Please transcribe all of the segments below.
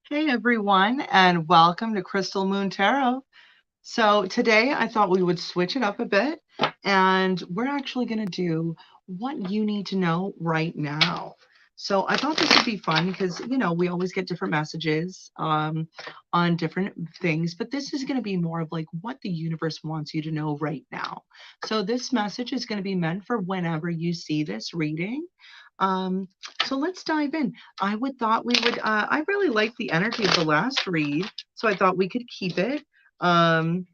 Hey everyone, and welcome to Crystal Moon Tarot. So today I thought we would switch it up a bit, and we're actually going to do what you need to know right now. So I thought this would be fun because we always get different messages on different things, but this is going to be more of like what the universe wants you to know right now. So this message is going to be meant for whenever you see this reading. Um, so let's dive in. I really like the energy of the last read, so I thought we could keep it. Um,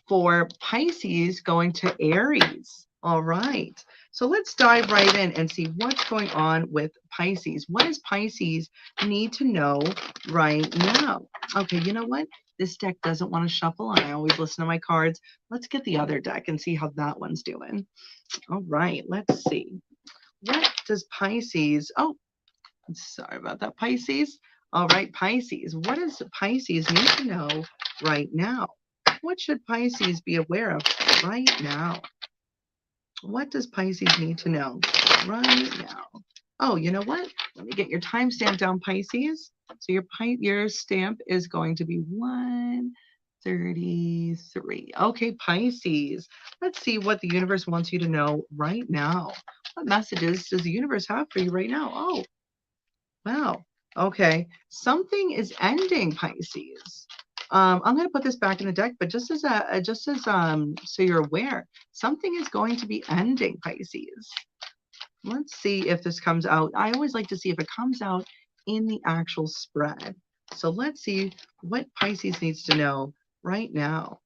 for Pisces going to Aries. All right. So let's dive right in and see what's going on with Pisces. What does Pisces need to know right now? Okay, you know what? This deck doesn't want to shuffle, and I always listen to my cards. Let's get the other deck and see how that one's doing. All right, let's see. What does Pisces? Oh, sorry about that, Pisces. All right, Pisces. What does Pisces need to know right now? What should Pisces be aware of right now? What does Pisces need to know right now? Oh, you know what? Let me get your timestamp down, Pisces. So your stamp is going to be 133. Okay, Pisces. Let's see what the universe wants you to know right now. What messages does the universe have for you right now? Oh, wow. Okay. Something is ending, Pisces. I'm going to put this back in the deck, but just as so you're aware, something is going to be ending, Pisces. Let's see if this comes out. I always like to see if it comes out in the actual spread. So let's see what Pisces needs to know right now.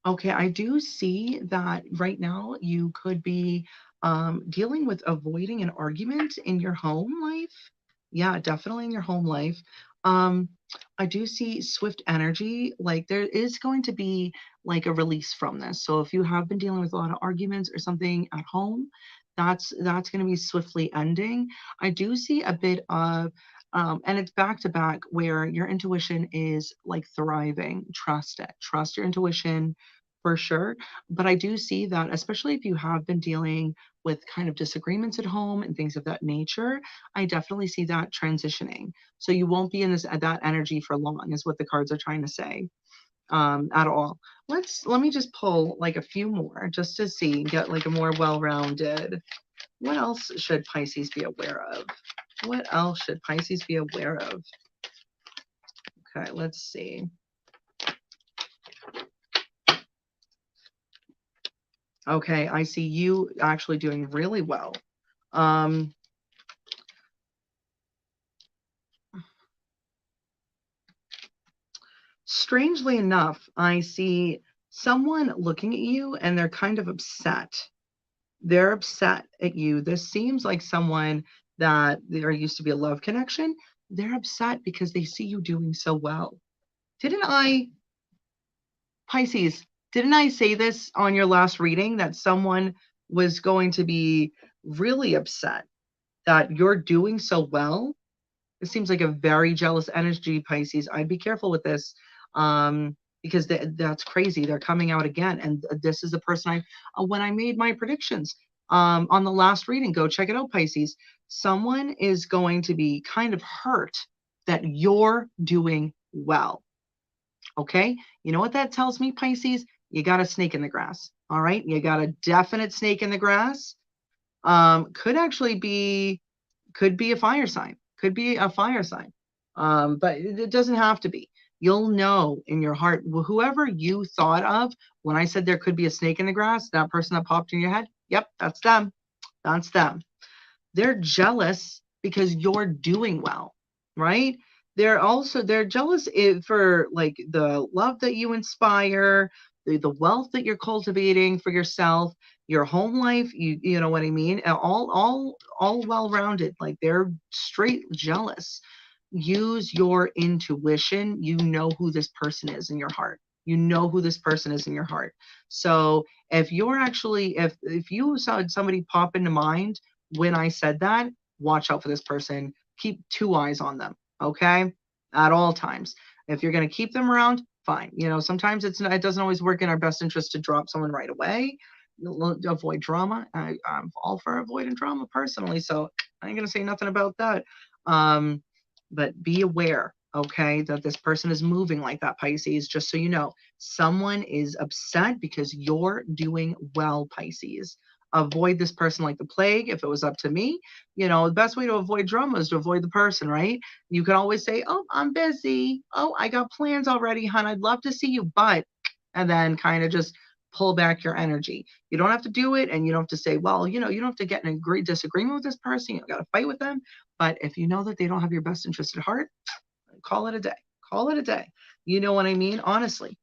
Okay, I do see that right now you could be dealing with avoiding an argument in your home life. Yeah, definitely in your home life. Um, I do see swift energy. Like there is going to be like a release from this. So if you have been dealing with a lot of arguments or something at home, that's going to be swiftly ending. I do see a bit of and it's back to back where your intuition is like thriving. Trust it. Trust your intuition for sure. But I do see that, especially if you have been dealing with kind of disagreements at home and things of that nature, I definitely see that transitioning. So you won't be in that energy for long, is what the cards are trying to say at all. Let me just pull like a few more just to see, get like a more well-rounded. What else should Pisces be aware of? What else should Pisces be aware of? Okay, let's see. Okay, I see you actually doing really well. Um, Strangely enough, I see someone looking at you and they're kind of upset. They're upset at you. This seems like someone that there used to be a love connection. They're upset because they see you doing so well. Didn't I, Pisces, didn't I say this on your last reading that someone was going to be really upset that you're doing so well? It seems like a very jealous energy, Pisces. I'd be careful with this because that's crazy. They're coming out again. And this is the person when I made my predictions on the last reading, go check it out, Pisces. Someone is going to be kind of hurt that you're doing well. Okay. You know what that tells me, Pisces? You got a snake in the grass. All right. You got a definite snake in the grass. Could actually be, could be a fire sign, could be a fire sign. But it doesn't have to be. You'll know in your heart, whoever you thought of when I said there could be a snake in the grass, that person that popped in your head, yep, that's them. That's them. They're jealous because you're doing well, right? They're jealous for like the love that you inspire, the wealth that you're cultivating for yourself, your home life, you know what I mean? All well-rounded. Like they're straight jealous. Use your intuition. You know who this person is in your heart. You know who this person is in your heart. So if you're actually, if you saw somebody pop into mind when I said that, watch out for this person. Keep two eyes on them, okay? At all times. If you're going to keep them around, fine. Sometimes it doesn't always work in our best interest to drop someone right away. avoid drama. I'm all for avoiding drama personally, so I ain't gonna say nothing about that. Um, but be aware, okay, that this person is moving like that, Pisces. Just so you know, someone is upset because you're doing well, Pisces. Avoid this person like the plague. If it was up to me, the best way to avoid drama is to avoid the person, right? You can always say, "Oh, I'm busy. Oh, I got plans already, hon. I'd love to see you, but," and then kind of just pull back your energy. You don't have to do it, and you don't have to say, well, you don't have to get in a disagreement with this person. You don't got to fight with them. But if you know that they don't have your best interest at heart, call it a day. Call it a day. You know what I mean? Honestly.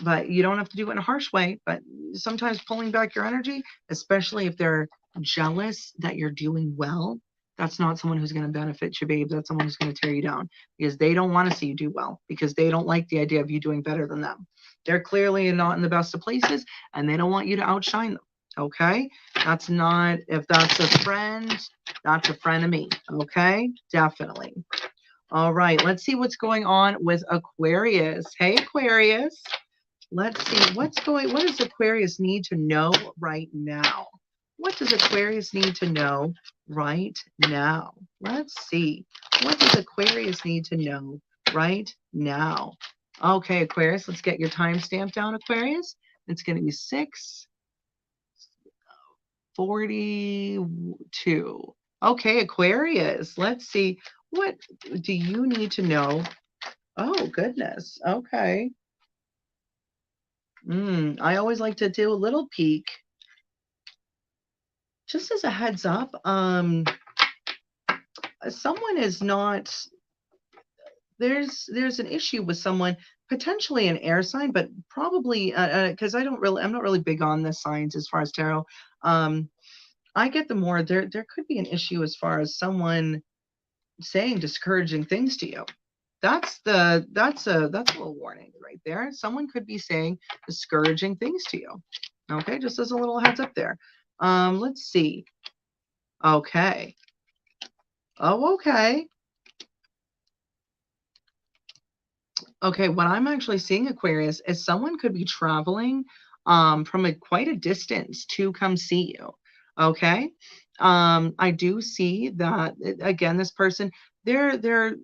But you don't have to do it in a harsh way. But sometimes pulling back your energy, especially if they're jealous that you're doing well, that's not someone who's going to benefit you, babe. That's someone who's going to tear you down because they don't want to see you do well because they don't like the idea of you doing better than them. They're clearly not in the best of places and they don't want you to outshine them. Okay? That's not, if that's a friend, that's a friend of me. Okay? Definitely. All right. Let's see what's going on with Aquarius. Hey, Aquarius. Let's see what does Aquarius need to know right now? What does Aquarius need to know right now? Let's see. What does Aquarius need to know right now? Okay, Aquarius, let's get your timestamp down, Aquarius. It's going to be 6:42. Okay, Aquarius, let's see. What do you need to know? Oh, goodness. Okay. I always like to do a little peek. Just as a heads up, someone is not there's an issue with someone, potentially an air sign, but probably because I'm not really big on the signs as far as tarot. Um, I get the more there could be an issue as far as someone saying discouraging things to you. That's a little warning right there. Someone could be saying discouraging things to you. Okay, just as a little heads up there. Let's see. Okay. Oh, okay. Okay, what I'm actually seeing, Aquarius, is someone could be traveling from quite a distance to come see you. Okay. I do see that again, this person, they're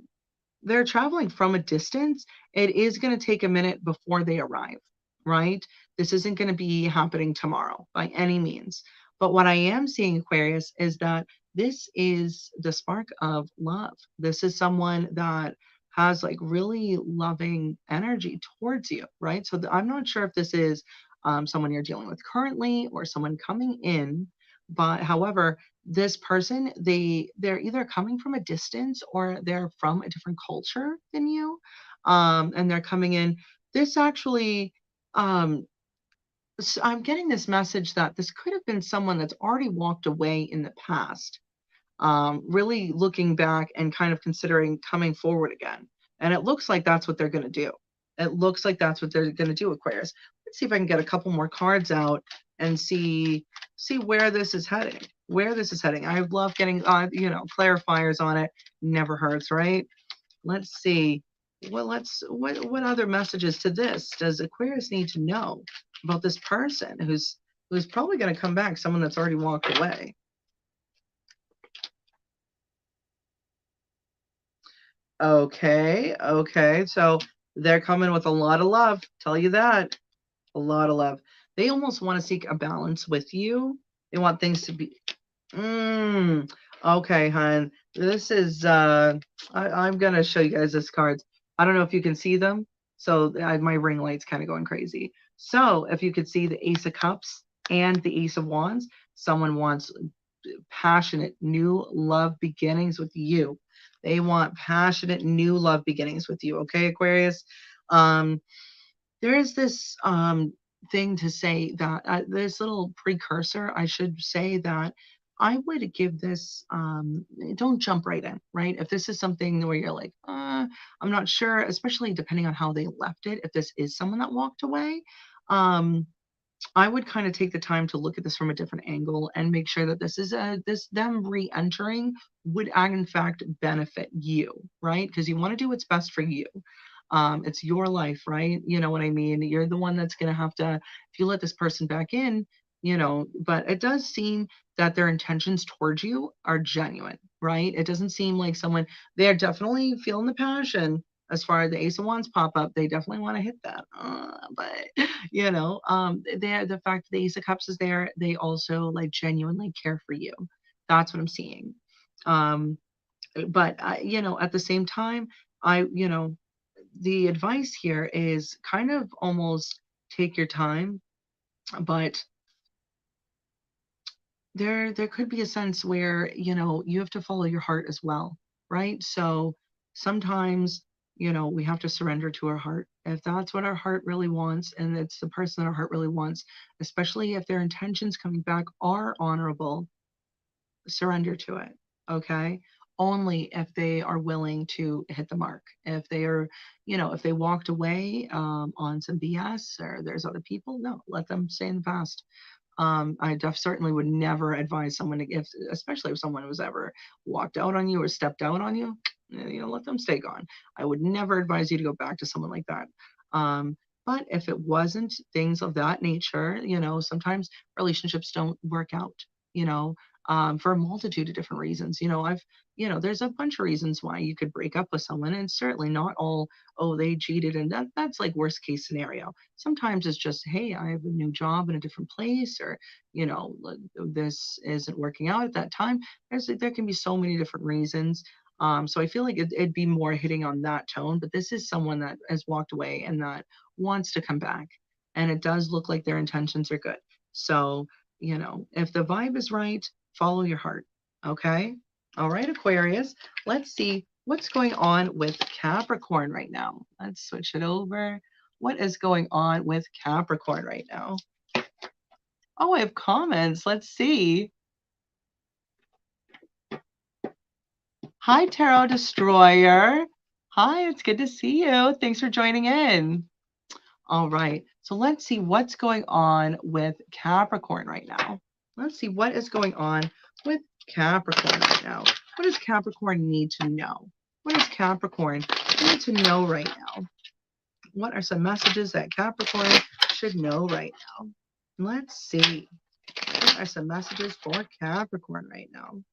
traveling from a distance. It is going to take a minute before they arrive, right? This isn't going to be happening tomorrow by any means. But what I am seeing, Aquarius, is that this is the spark of love. This is someone that has like really loving energy towards you, right? So I'm not sure if this is someone you're dealing with currently or someone coming in. But however, this person, they're either coming from a distance or they're from a different culture than you, and they're coming in. This actually, um I'm getting this message that this could have been someone that's already walked away in the past, really looking back and kind of considering coming forward again. And it looks like that's what they're going to do. It looks like that's what they're going to do, Aquarius. Let's see if I can get a couple more cards out and see where this is heading. Where this is heading. I love getting clarifiers on it. Never hurts, right? Let's see. What other messages to this does Aquarius need to know about this person who's probably going to come back, someone that's already walked away? Okay, okay. So they're coming with a lot of love. Tell you that. A lot of love. They almost want to seek a balance with you. They want things to be. Okay, hon. This is I'm gonna show you guys this cards. I don't know if you can see them. So my ring light's kind of going crazy. So if you could see the Ace of Cups and the Ace of Wands, someone wants passionate new love beginnings with you. They want passionate new love beginnings with you. Okay, Aquarius. Um, there's this thing to say that this little precursor, I should say that I would give this, don't jump right in, right? If this is something where you're like, I'm not sure, especially depending on how they left it, if this is someone that walked away, um, I would kind of take the time to look at this from a different angle and make sure that them re-entering would in fact benefit you, right? Because you want to do what's best for you. It's your life, right? You know what I mean? You're the one that's going to have to, if you let this person back in, but it does seem that their intentions towards you are genuine, right? It doesn't seem like someone, they're definitely feeling the passion. As far as the Ace of Wands pop up, they definitely want to hit that. But they're the fact that the Ace of Cups is there, they also like genuinely care for you. That's what I'm seeing. Um, but at the same time, the advice here is kind of almost take your time, but there could be a sense where you have to follow your heart as well, right? So sometimes we have to surrender to our heart if that's what our heart really wants, and it's the person that our heart really wants, especially if their intentions coming back are honorable. Surrender to it, okay? Only if they are willing to hit the mark. If they are, if they walked away on some BS, or there's other people, no, let them stay in the past. I certainly would never advise someone to, especially if someone was ever walked out on you or stepped out on you, let them stay gone. I would never advise you to go back to someone like that. But if it wasn't things of that nature, sometimes relationships don't work out, you know, for a multitude of different reasons. There's a bunch of reasons why you could break up with someone, and certainly not all, oh, they cheated, and that's like worst case scenario. Sometimes it's just, hey, I have a new job in a different place, or this isn't working out at that time. There can be so many different reasons. So I feel like it'd be more hitting on that tone, but this is someone that has walked away and that wants to come back, and it does look like their intentions are good. So if the vibe is right, follow your heart. Okay. All right, Aquarius. Let's see what's going on with Capricorn right now. Let's switch it over. What is going on with Capricorn right now? Oh, I have comments. Let's see. Hi, Tarot Destroyer. Hi, it's good to see you. Thanks for joining in. All right. So let's see what's going on with Capricorn right now. Let's see what is going on with Capricorn right now. What does Capricorn need to know? What does Capricorn need to know right now? What are some messages that Capricorn should know right now? Let's see. What are some messages for Capricorn right now?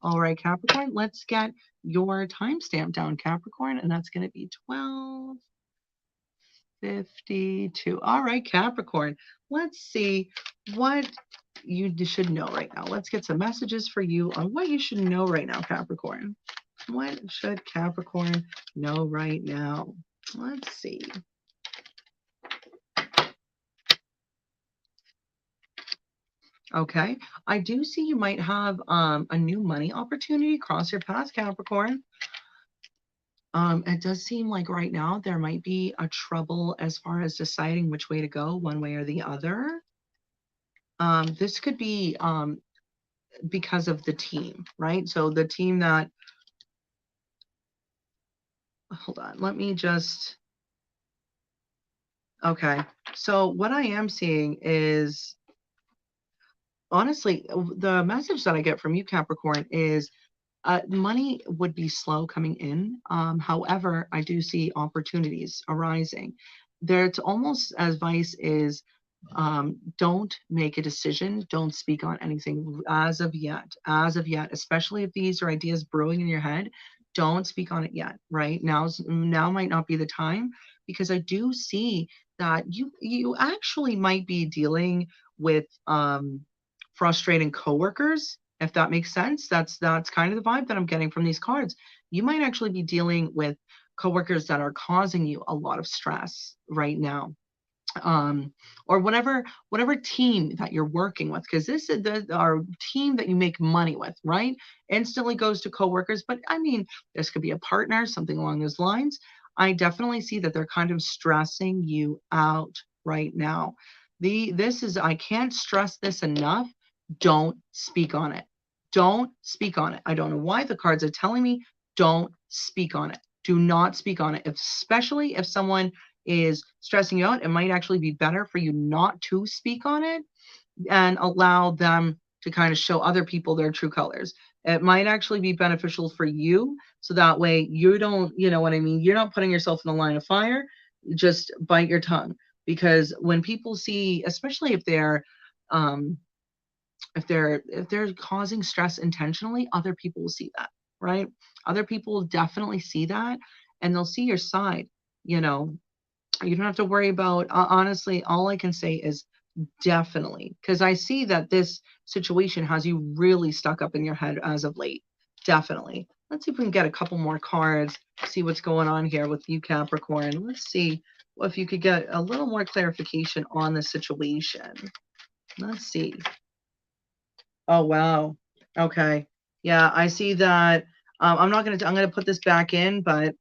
All right, Capricorn, let's get your timestamp down, Capricorn, and that's going to be 12:52. All right, Capricorn, let's see what you should know right now. Let's get some messages for you on what you should know right now, Capricorn. What should Capricorn know right now? Let's see. Okay, I do see you might have a new money opportunity cross your path, Capricorn. It does seem like right now there might be a trouble as far as deciding which way to go, one way or the other. This could be because of the team, right? So the team that, hold on, let me just, okay. So what I am seeing is, honestly, the message that I get from you, Capricorn, is money would be slow coming in. However, I do see opportunities arising. There's almost advice is don't make a decision. Don't speak on anything as of yet. As of yet, especially if these are ideas brewing in your head, don't speak on it yet. Right now might not be the time, because I do see that you actually might be dealing with frustrating coworkers, if that makes sense. That's kind of the vibe that I'm getting from these cards. You might actually be dealing with coworkers that are causing you a lot of stress right now, or whatever team that you're working with, because this is our team that you make money with, right? Instantly goes to coworkers, but I mean, this could be a partner, something along those lines. I definitely see that they're kind of stressing you out right now. I can't stress this enough. Don't speak on it. Don't speak on it. I don't know why the cards are telling me don't speak on it. Do not speak on it, especially if someone is stressing you out. It might actually be better for you not to speak on it and allow them to kind of show other people their true colors. It might actually be beneficial for you, so that way you don't, you know what I mean? You're not putting yourself in the line of fire. Just bite your tongue. because when people see, especially um, if they're causing stress intentionally, other people will see that, right? Other people will definitely see that, and they'll see your side. You know, you don't have to worry about, honestly, all I can say is definitely, because I see that this situation has you really stuck up in your head as of late. Definitely. Let's see if we can get a couple more cards, see what's going on here with you, Capricorn. Let's see if you could get a little more clarification on the situation. Let's see. Oh, wow. Okay. Yeah, I see that. I'm gonna put this back in, but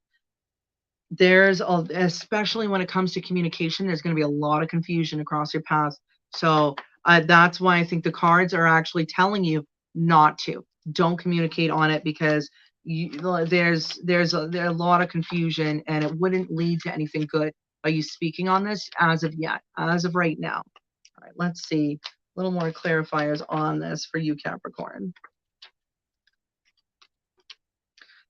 especially when it comes to communication, there's going to be a lot of confusion across your path. So that's why I think the cards are actually telling you not to. Don't communicate on it, because there's a lot of confusion, and it wouldn't lead to anything good by you speaking on this as of yet, as of right now. All right, let's see a little more clarifiers on this for you, Capricorn.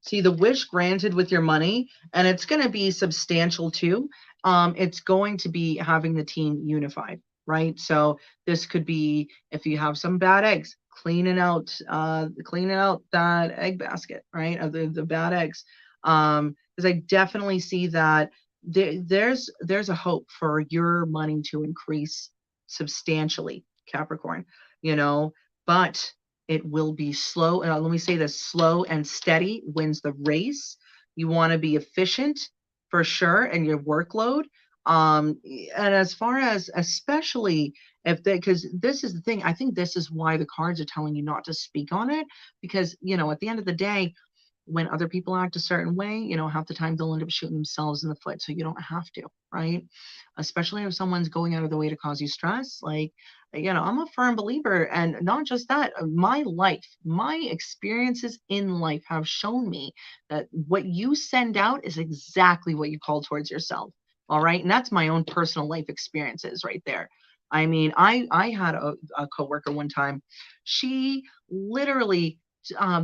See the wish granted with your money, and it's going to be substantial too. It's going to be having the team unified, right? So this could be, if you have some bad eggs, cleaning out that egg basket, right? Of the bad eggs. Because I definitely see that there's a hope for your money to increase substantially, Capricorn, you know, but it will be slow. Let me say this: slow and steady wins the race. You want to be efficient for sure in your workload. And as far as, especially if they, because this is the thing, I think this is why the cards are telling you not to speak on it, because, at the end of the day, when other people act a certain way, half the time they'll end up shooting themselves in the foot. So you don't have to, right? Especially if someone's going out of the way to cause you stress. Like, I'm a firm believer, and not just that, my experiences in life have shown me that what you send out is exactly what you call towards yourself. All right. And that's my own personal life experiences right there. I mean, I had a coworker one time. She literally,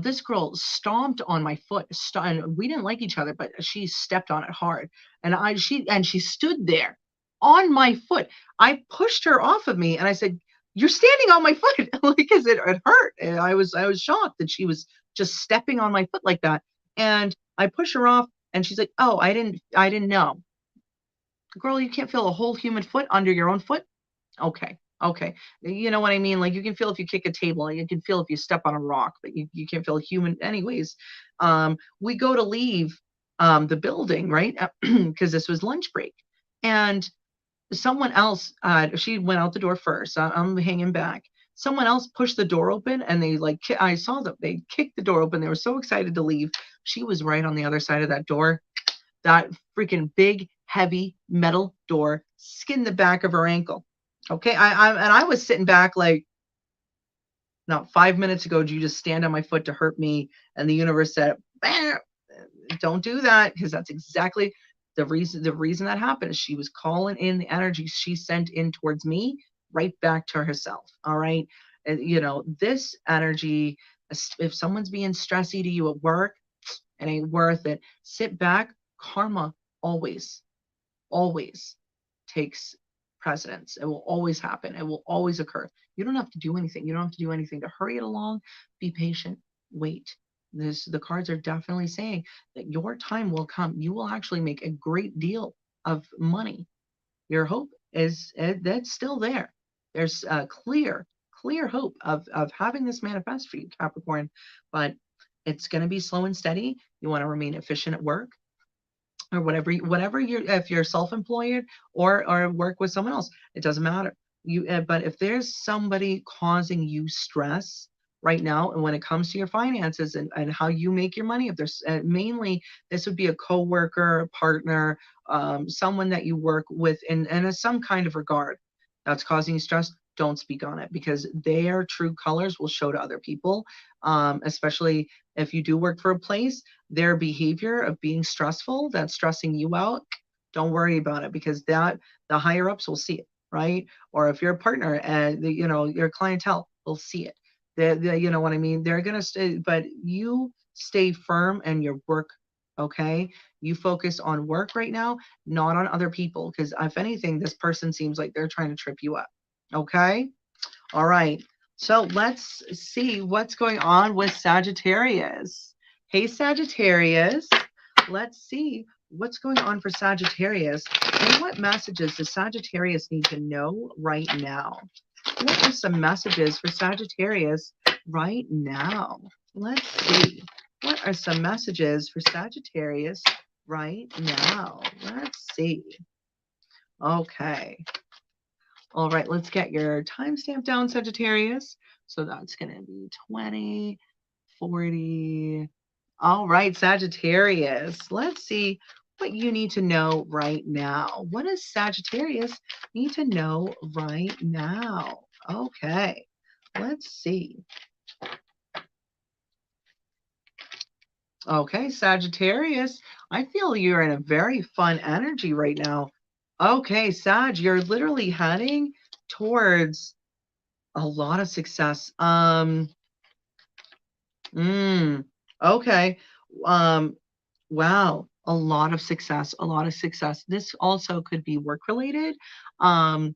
this girl stomped on my foot. And we didn't like each other, but she stepped on it hard. And she stood there on my foot. I pushed her off of me, and I said, "You're standing on my foot," because it hurt. And I was shocked that she was just stepping on my foot like that. And I push her off, and she's like, "Oh, I didn't know." Girl, you can't feel a whole human foot under your own foot? Okay. Okay. You know what I mean? Like, you can feel if you kick a table, you can feel if you step on a rock, but you can't feel a human. Anyways, we go to leave the building, right? Because this was lunch break. And someone else, she went out the door first. I'm hanging back. Someone else pushed the door open, and I saw them. They kicked the door open. They were so excited to leave. She was right on the other side of that door. That freaking big, heavy metal door skinned the back of her ankle. Okay. I was sitting back like, no, 5 minutes ago, did you just stand on my foot to hurt me? And the universe said, don't do that, because that's exactly the reason that happened is she was calling in the energy she sent in towards me right back to herself. All right. And, this energy, if someone's being stressy to you at work, it ain't worth it. Sit back. Karma always, always takes precedence. It will always happen. It will always occur. You don't have to do anything. You don't have to do anything to hurry it along. Be patient. Wait. The cards are definitely saying that your time will come. You will actually make a great deal of money. Your hope is that's still there. There's a clear hope of having this manifest for you, Capricorn, but it's going to be slow and steady. You want to remain efficient at work, or whatever you're, if you're self-employed or work with someone else, it doesn't matter. But if there's somebody causing you stress right now, and when it comes to your finances and how you make your money, if there's mainly, this would be a coworker, a partner, someone that you work with in some kind of regard that's causing you stress, don't speak on it, because their true colors will show to other people, especially if you do work for a place. Their behavior of being stressful, that's stressing you out, don't worry about it, because the higher ups will see it, right? Or if you're a partner and your clientele will see it. You know what I mean? They're gonna stay, but you stay firm in your work Okay. You focus on work right now, not on other people. Because if anything, this person seems like they're trying to trip you up. Okay. All right. So let's see what's going on with Sagittarius. Hey, Sagittarius. Let's see what's going on for Sagittarius. And what messages does Sagittarius need to know right now? What are some messages for Sagittarius right now? Let's see. What are some messages for Sagittarius right now? Let's see. Okay. All right, let's get your timestamp down, Sagittarius. So that's going to be 20, 40. All right, Sagittarius. Let's see what you need to know right now. What does Sagittarius need to know right now? Okay, let's see. Okay, Sagittarius, I feel you're in a very fun energy right now. Okay, Sag, you're literally heading towards a lot of success. Mm, okay. Um, wow, a lot of success, a lot of success. This also could be work related. Um,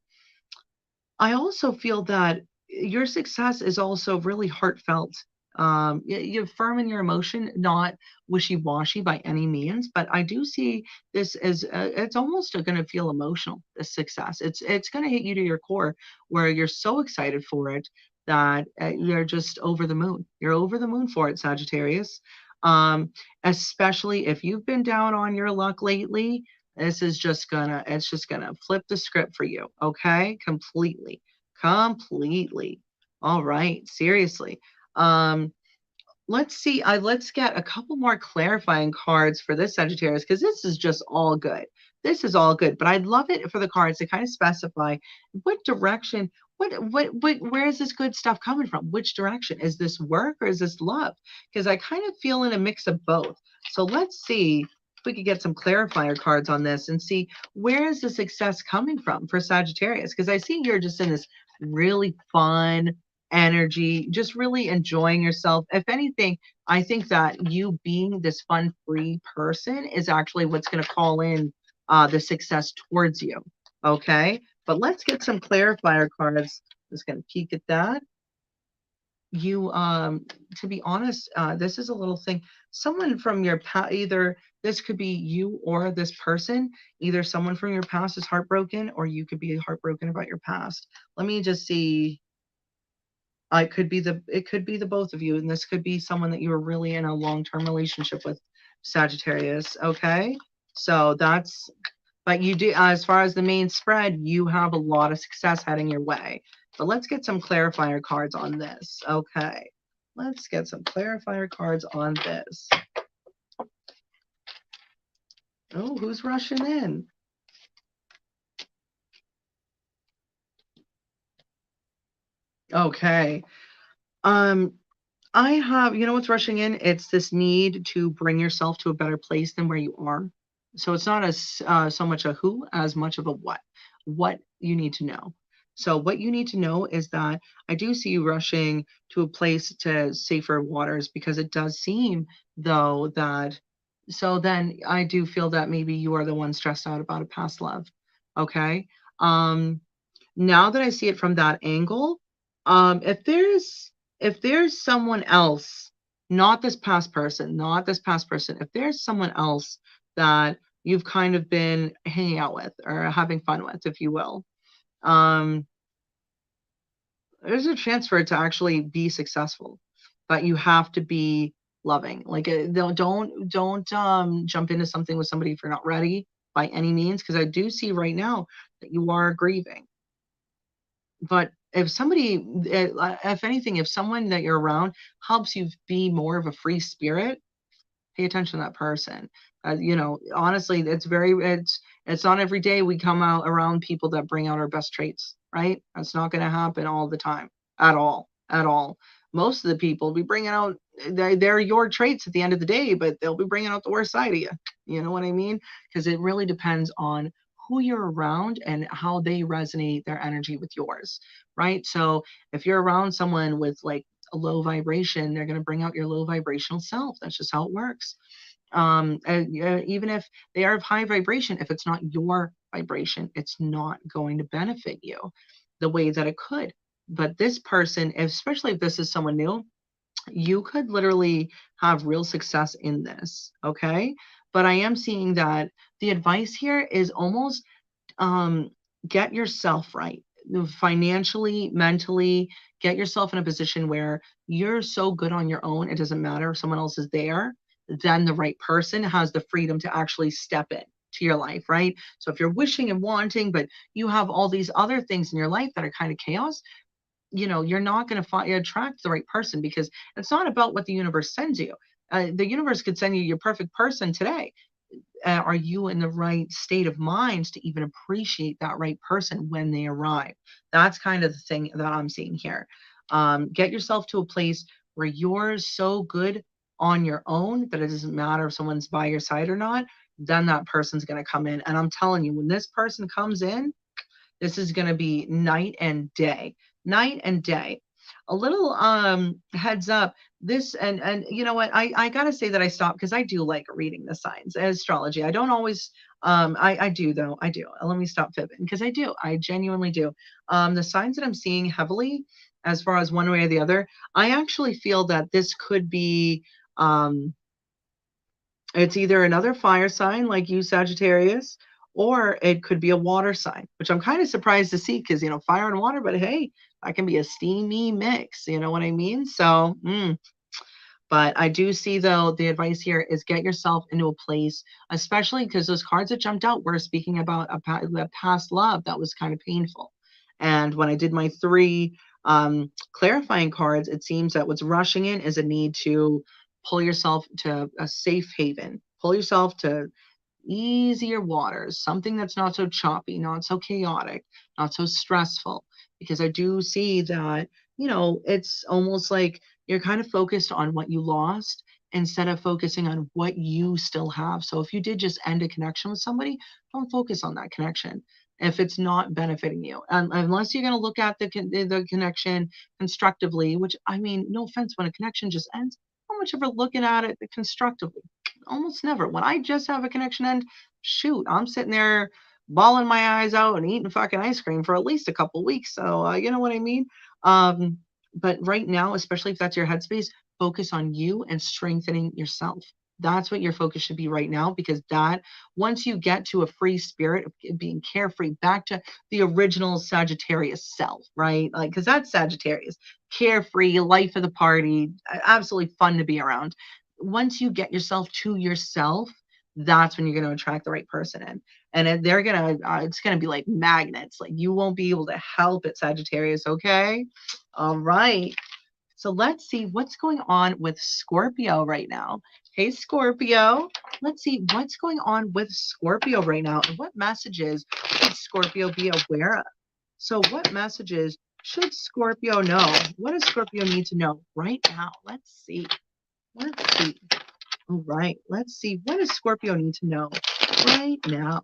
I also feel that your success is also really heartfelt. You're firm in your emotion, not wishy-washy by any means, but I do see this as it's almost going to feel emotional. This success, it's going to hit you to your core, where you're so excited for it that you're just over the moon. You're over the moon for it, Sagittarius. Um, Especially if you've been down on your luck lately, it's just gonna flip the script for you. Okay. Completely. Completely. All right. Seriously. Um, let's see. Let's get a couple more clarifying cards for this Sagittarius, because this is just all good. This is all good, but I'd love it for the cards to kind of specify what direction, where is this good stuff coming from? Which direction? Is this work or is this love? Because I kind of feel in a mix of both. So let's see if we could get some clarifier cards on this and see where is the success coming from for Sagittarius? Because I see you're just in this really fun energy, just really enjoying yourself. If anything, I think that you being this fun free person is actually what's going to call in the success towards you. Okay. But let's get some clarifier cards. Just going to peek at that. You, to be honest, this is a little thing. Someone from your past, either this could be you or this person, either someone from your past is heartbroken or you could be heartbroken about your past. Let me just see. It could be the both of you, and this could be someone that you were really in a long-term relationship with, Sagittarius. Okay. So that's, but you do, as far as the main spread, you have a lot of success heading your way. But let's get some clarifier cards on this. Okay. Let's get some clarifier cards on this. Oh, who's rushing in? Okay. Um, I have, you know what's rushing in? It's this need to bring yourself to a better place than where you are. So it's not as so much a who as much of a what. What you need to know. So what you need to know is that I do see you rushing to a place to safer waters, because it does seem though that, so then I do feel that maybe you are the one stressed out about a past love. Okay. Um, Now that I see it from that angle, if there's someone else, not this past person, not this past person, if there's someone else that you've kind of been hanging out with or having fun with, if you will, um, there's a chance for it to actually be successful, but you have to be loving. Like, don't jump into something with somebody if you're not ready by any means, because I do see right now that you are grieving. But if somebody, if anything, if someone that you're around helps you be more of a free spirit, pay attention to that person. Honestly, it's not every day we come out around people that bring out our best traits, right? That's not going to happen all the time, at all. Most of the people be bringing out, they're your traits at the end of the day, but they'll be bringing out the worst side of you. You know what I mean? Because it really depends on who you're around and how they resonate their energy with yours, right? So if you're around someone with like a low vibration, they're going to bring out your low vibrational self. That's just how it works. Even if they are of high vibration, if it's not your vibration, it's not going to benefit you the way that it could. But this person, especially if this is someone new, you could literally have real success in this. Okay. But I am seeing that the advice here is almost um, get yourself right financially, mentally, get yourself in a position where you're so good on your own. It doesn't matter if someone else is there, then the right person has the freedom to actually step in to your life, right? So if you're wishing and wanting, but you have all these other things in your life that are kind of chaos, you're not going to attract the right person, because it's not about what the universe sends you. The universe could send you your perfect person today. Are you in the right state of mind to even appreciate that right person when they arrive? That's kind of the thing that I'm seeing here. Get yourself to a place where you're so good on your own that it doesn't matter if someone's by your side or not. Then that person's going to come in. And I'm telling you, when this person comes in, this is going to be night and day, night and day. A little heads up. This and you know what? I gotta say that I stopped because I do like reading the signs, astrology. I don't always I do though. I do. Let me stop fibbing because I do. I genuinely do. The signs that I'm seeing heavily, as far as one way or the other, I actually feel that this could be it's either another fire sign like you, Sagittarius, or it could be a water sign, which I'm kind of surprised to see because, fire and water, but hey, that can be a steamy mix. You know what I mean? So, but I do see, though, the advice here is get yourself into a place, especially because those cards that jumped out were speaking about a past love that was kind of painful. And when I did my three clarifying cards, it seems that what's rushing in is a need to pull yourself to a safe haven, pull yourself to easier waters, something that's not so choppy, not so chaotic, not so stressful. Because I do see that, it's almost like you're kind of focused on what you lost instead of focusing on what you still have. So if you did just end a connection with somebody, don't focus on that connection if it's not benefiting you. Unless you're going to look at the connection constructively, which, I mean, no offense, when a connection just ends, how much ever looking at it constructively? Almost never. When I just have a connection end, shoot, I'm sitting there bawling my eyes out and eating fucking ice cream for at least a couple weeks. So you know what I mean? Um, but right now, especially if that's your headspace, focus on you and strengthening yourself. That's what your focus should be right now, because that once you get to a free spirit of being carefree, back to the original Sagittarius self, right? Like, because that's Sagittarius, carefree, life of the party, absolutely fun to be around. Once you get yourself to yourself, that's when you're going to attract the right person in. And they're going to, it's going to be like magnets. Like, you won't be able to help it, Sagittarius. Okay. All right. So let's see what's going on with Scorpio right now. Hey, Scorpio. Let's see what's going on with Scorpio right now and what messages should Scorpio be aware of. So what messages should Scorpio know? What does Scorpio need to know right now? Let's see. Let's see. All right. Let's see. What does Scorpio need to know right now?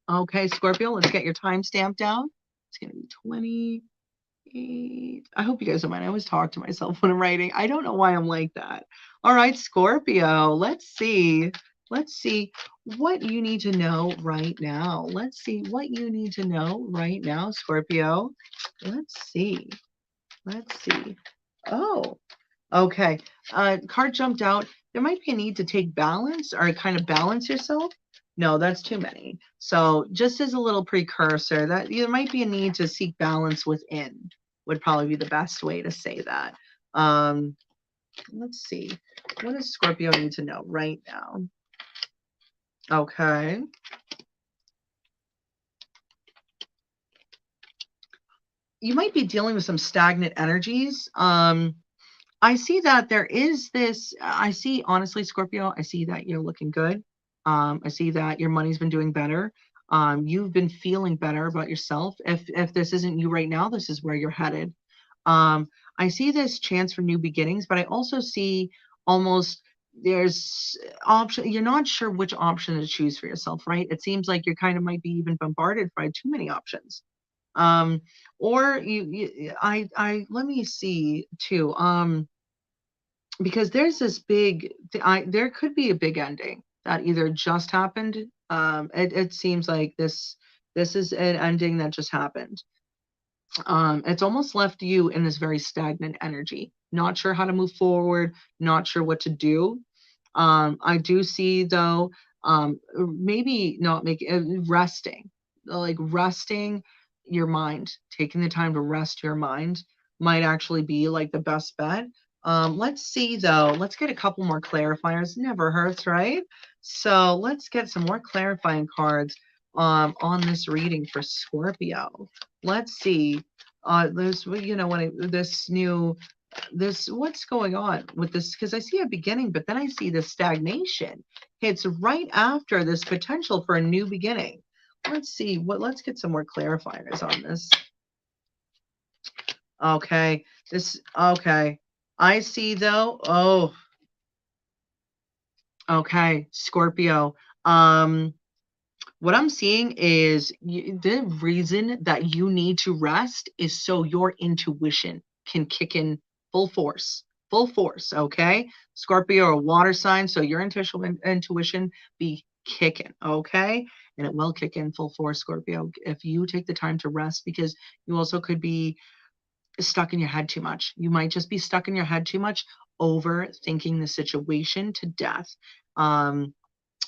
Okay, Scorpio, let's get your timestamp down. It's going to be 28. I hope you guys don't mind. I always talk to myself when I'm writing. I don't know why I'm like that. All right, Scorpio, let's see. Let's see what you need to know right now. Let's see what you need to know right now, Scorpio. Let's see. Let's see. Oh, okay. Card jumped out. There might be a need to take balance or kind of balance yourself. No, that's too many. So just as a little precursor, that there might be a need to seek balance within would probably be the best way to say that. Let's see. What does Scorpio need to know right now? Okay. You might be dealing with some stagnant energies. I see that there is this, I see, honestly, Scorpio, I see that you're looking good. I see that your money's been doing better. You've been feeling better about yourself. If this isn't you right now, this is where you're headed. I see this chance for new beginnings, but I also see almost there's option. You're not sure which option to choose for yourself, right? It seems like you're kind of might be even bombarded by too many options. Or let me see too. because there's this big, there could be a big ending that either just happened. It seems like this is an ending that just happened. It's almost left you in this very stagnant energy, not sure how to move forward, not sure what to do. I do see though, maybe not making resting, like resting your mind, taking the time to rest your mind might actually be like the best bet. Let's see though, let's get a couple more clarifiers. Never hurts, right? So let's get some more clarifying cards on this reading for Scorpio. Let's see. There's, when this new, this, what's going on with this? Because I see a beginning, but then I see the stagnation. It's right after this potential for a new beginning. Let's see let's get some more clarifiers on this. Okay. Okay. I see though. Oh, okay. Scorpio. Um, what I'm seeing is the reason that you need to rest is so your intuition can kick in full force. Full force, okay? Scorpio, a water sign, so your intuition be kicking, okay? And it will kick in full force, Scorpio, if you take the time to rest, because you also could be stuck in your head too much. You might just be stuck in your head too much, overthinking the situation to death. Um,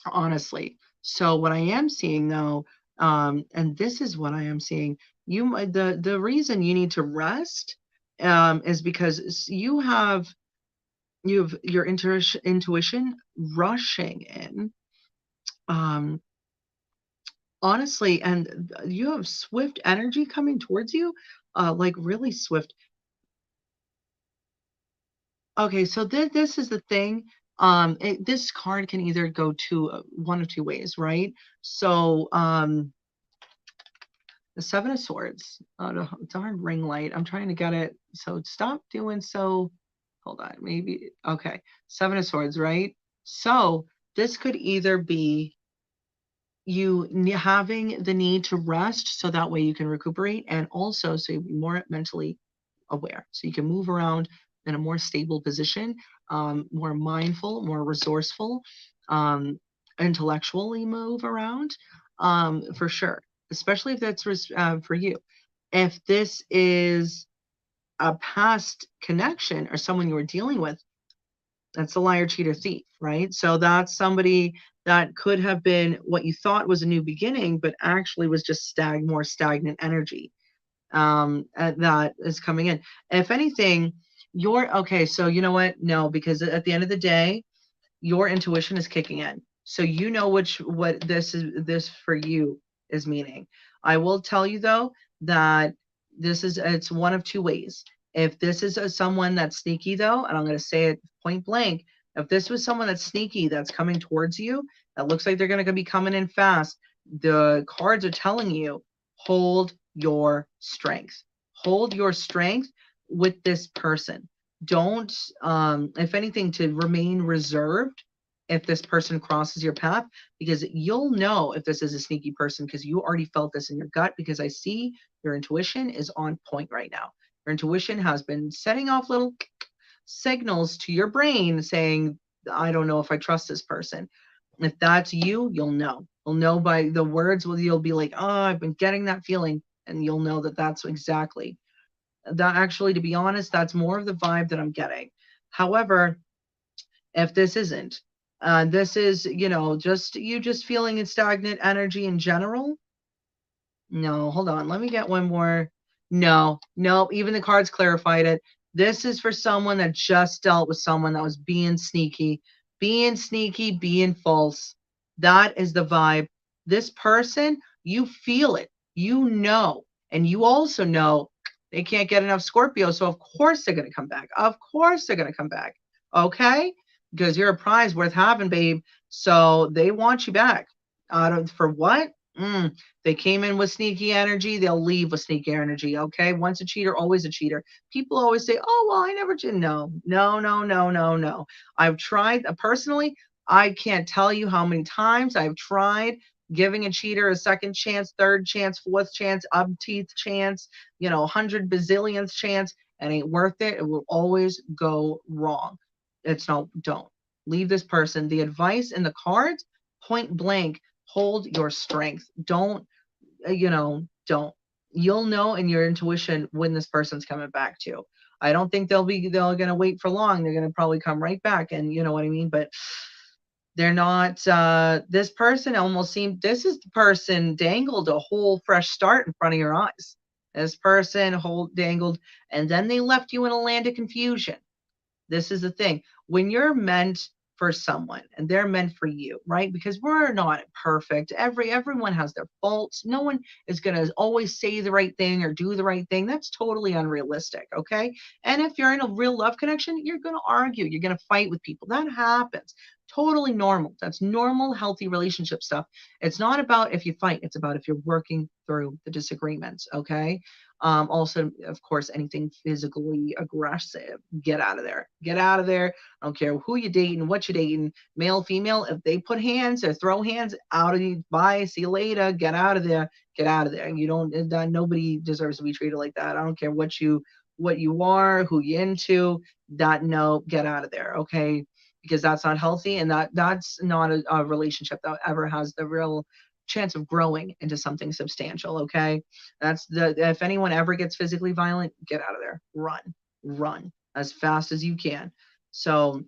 Honestly. So what I am seeing though, and this is what I am seeing, the reason you need to rest is because you have your intuition rushing in, um, honestly, and you have swift energy coming towards you, like really swift. Okay, so this is the thing. This card can either go to one of two ways, right? So, the Seven of Swords. Oh, the darn ring light. I'm trying to get it. So stop doing so. Hold on. Maybe. Okay. Seven of Swords, right? So this could either be you having the need to rest so that way you can recuperate, and also so you'll be more mentally aware. So you can move around in a more stable position, more mindful, more resourceful, um, intellectually move around, for sure, especially if that's for you. If this is a past connection or someone you were dealing with, that's a liar, cheater, thief, right? So that's somebody that could have been what you thought was a new beginning, but actually was just more stagnant energy, that is coming in. If anything, you're okay. So you know what? No, because at the end of the day, your intuition is kicking in. So you know what this for you is meaning. I will tell you though that it's one of two ways. If this is someone that's sneaky though, and I'm going to say it point blank, if this was someone that's sneaky that's coming towards you, that looks like they're going to be coming in fast, the cards are telling you hold your strength. Hold your strength with this person. Don't, if anything, to remain reserved if this person crosses your path, because you'll know if this is a sneaky person because you already felt this in your gut, because I see your intuition is on point right now. Your intuition has been setting off little signals to your brain saying, I don't know if I trust this person. If that's you, you'll know. You'll know by the words. You'll be like, oh, I've been getting that feeling. And you'll know that that's exactly that. Actually, to be honest, that's more of the vibe that I'm getting. However, if this isn't, this is, just you just feeling in stagnant energy in general. No, hold on. Let me get one more. No, no, even the cards clarified it. This is for someone that just dealt with someone that was being false. That is the vibe. This person, you feel it, and you also know they can't get enough Scorpio. So, of course, they're going to come back. Of course, they're going to come back. Okay? Because you're a prize worth having, babe. So, they want you back. For what? They came in with sneaky energy, they'll leave with sneaky energy. Okay. Once a cheater, always a cheater. People always say, oh, well, I never did. No, no, no, no, no, no. I've tried personally. I can't tell you how many times I've tried giving a cheater a second chance, third chance, fourth chance, umpteenth chance, 100 bazillionth chance, and ain't worth it. It will always go wrong. Don't leave this person. The advice in the cards, point blank, hold your strength. Don't, don't. You'll know in your intuition when this person's coming back to you. I don't think they're going to wait for long. They're going to probably come right back. And you know what I mean? But they're not, this person almost seemed, this is the person dangled a whole fresh start in front of your eyes. This person dangled, and then they left you in a land of confusion. This is the thing. When you're meant for someone and they're meant for you, right? Because we're not perfect. Everyone has their faults. No one is going to always say the right thing or do the right thing. That's totally unrealistic, okay? And if you're in a real love connection, you're going to argue. You're going to fight with people. That happens. Totally normal. That's normal, healthy relationship stuff. It's not about if you fight. It's about if you're working through the disagreements, okay? Also, of course, anything physically aggressive, get out of there. Get out of there. I don't care who you're dating, what you're dating, male, female. If they put hands or throw hands out of you, bye, see you later. Get out of there. Get out of there. You don't. Nobody deserves to be treated like that. I don't care what you are, who you into. No, get out of there. Okay, because that's not healthy, and that's not a relationship that ever has the real chance of growing into something substantial. Okay, if anyone ever gets physically violent, get out of there. Run as fast as you can. So,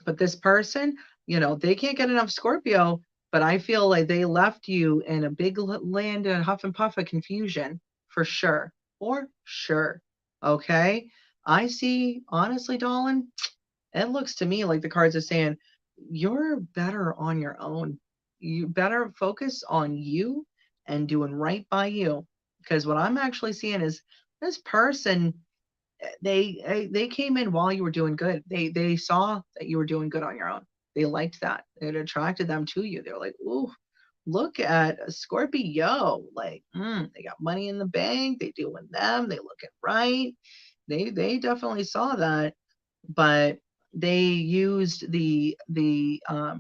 but this person, they can't get enough Scorpio, but I feel like they left you in a big land of huff and puff of confusion for sure. For sure. Okay. I see, honestly, darling, it looks to me like the cards are saying you're better on your own. You better focus on you and doing right by you. Because what I'm actually seeing is this person, they came in while you were doing good. They saw that you were doing good on your own. They liked that. It attracted them to you. They were like, ooh, look at a Scorpio. Like, they got money in the bank. They doing them. They looking right. They definitely saw that, but they used the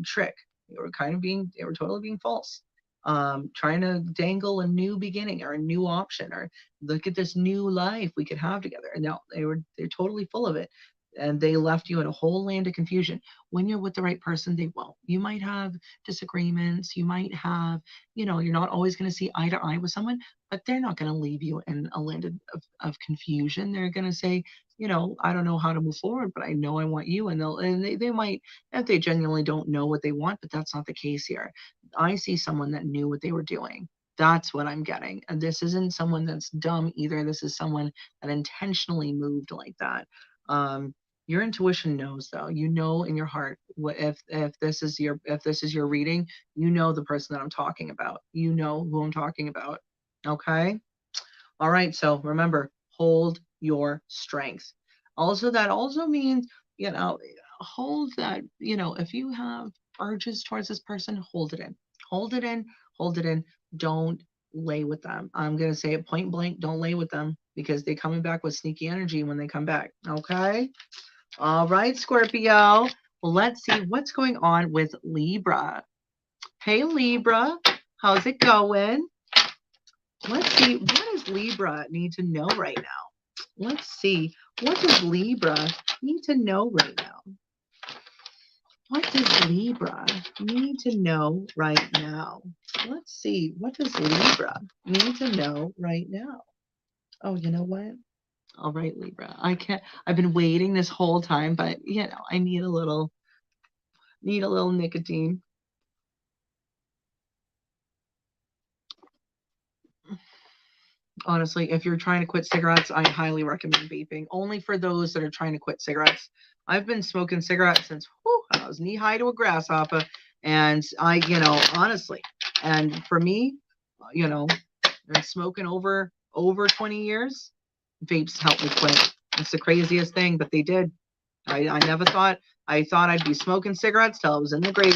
trick. They were totally being false, trying to dangle a new beginning or a new option or look at this new life we could have together. And no, they're totally full of it, and they left you in a whole land of confusion. When you're with the right person, they won't. You might have disagreements. You might have, you're not always going to see eye to eye with someone, but they're not going to leave you in a land of confusion. They're going to say, I don't know how to move forward, but I know I want you. And they might, if they genuinely don't know what they want, but that's not the case here. I see someone that knew what they were doing. That's what I'm getting. And this isn't someone that's dumb either. This is someone that intentionally moved like that. Your intuition knows, though. You know in your heart what if this is your reading, the person that I'm talking about. You know who I'm talking about. Okay? All right, so remember, hold your strength. Also, that also means, hold that, if you have urges towards this person, hold it in. Hold it in, hold it in. Don't lay with them. I'm going to say it point blank, don't lay with them because they're coming back with sneaky energy when they come back. Okay? All right, Scorpio. Well, let's see what's going on with Libra. Hey, Libra, how's it going? Let's see, what does Libra need to know right now? Let's see, what does Libra need to know right now? What does Libra need to know right now? Let's see, what does Libra need to know right now? Oh, you know what? All right, Libra. I've been waiting this whole time, but I need a little nicotine. Honestly, if you're trying to quit cigarettes, I highly recommend vaping. Only for those that are trying to quit cigarettes. I've been smoking cigarettes since I was knee high to a grasshopper, and honestly, and for me, been smoking over 20 years. Vapes helped me quit. It's the craziest thing, but they did. I never thought. I thought I'd be smoking cigarettes till I was in the grave,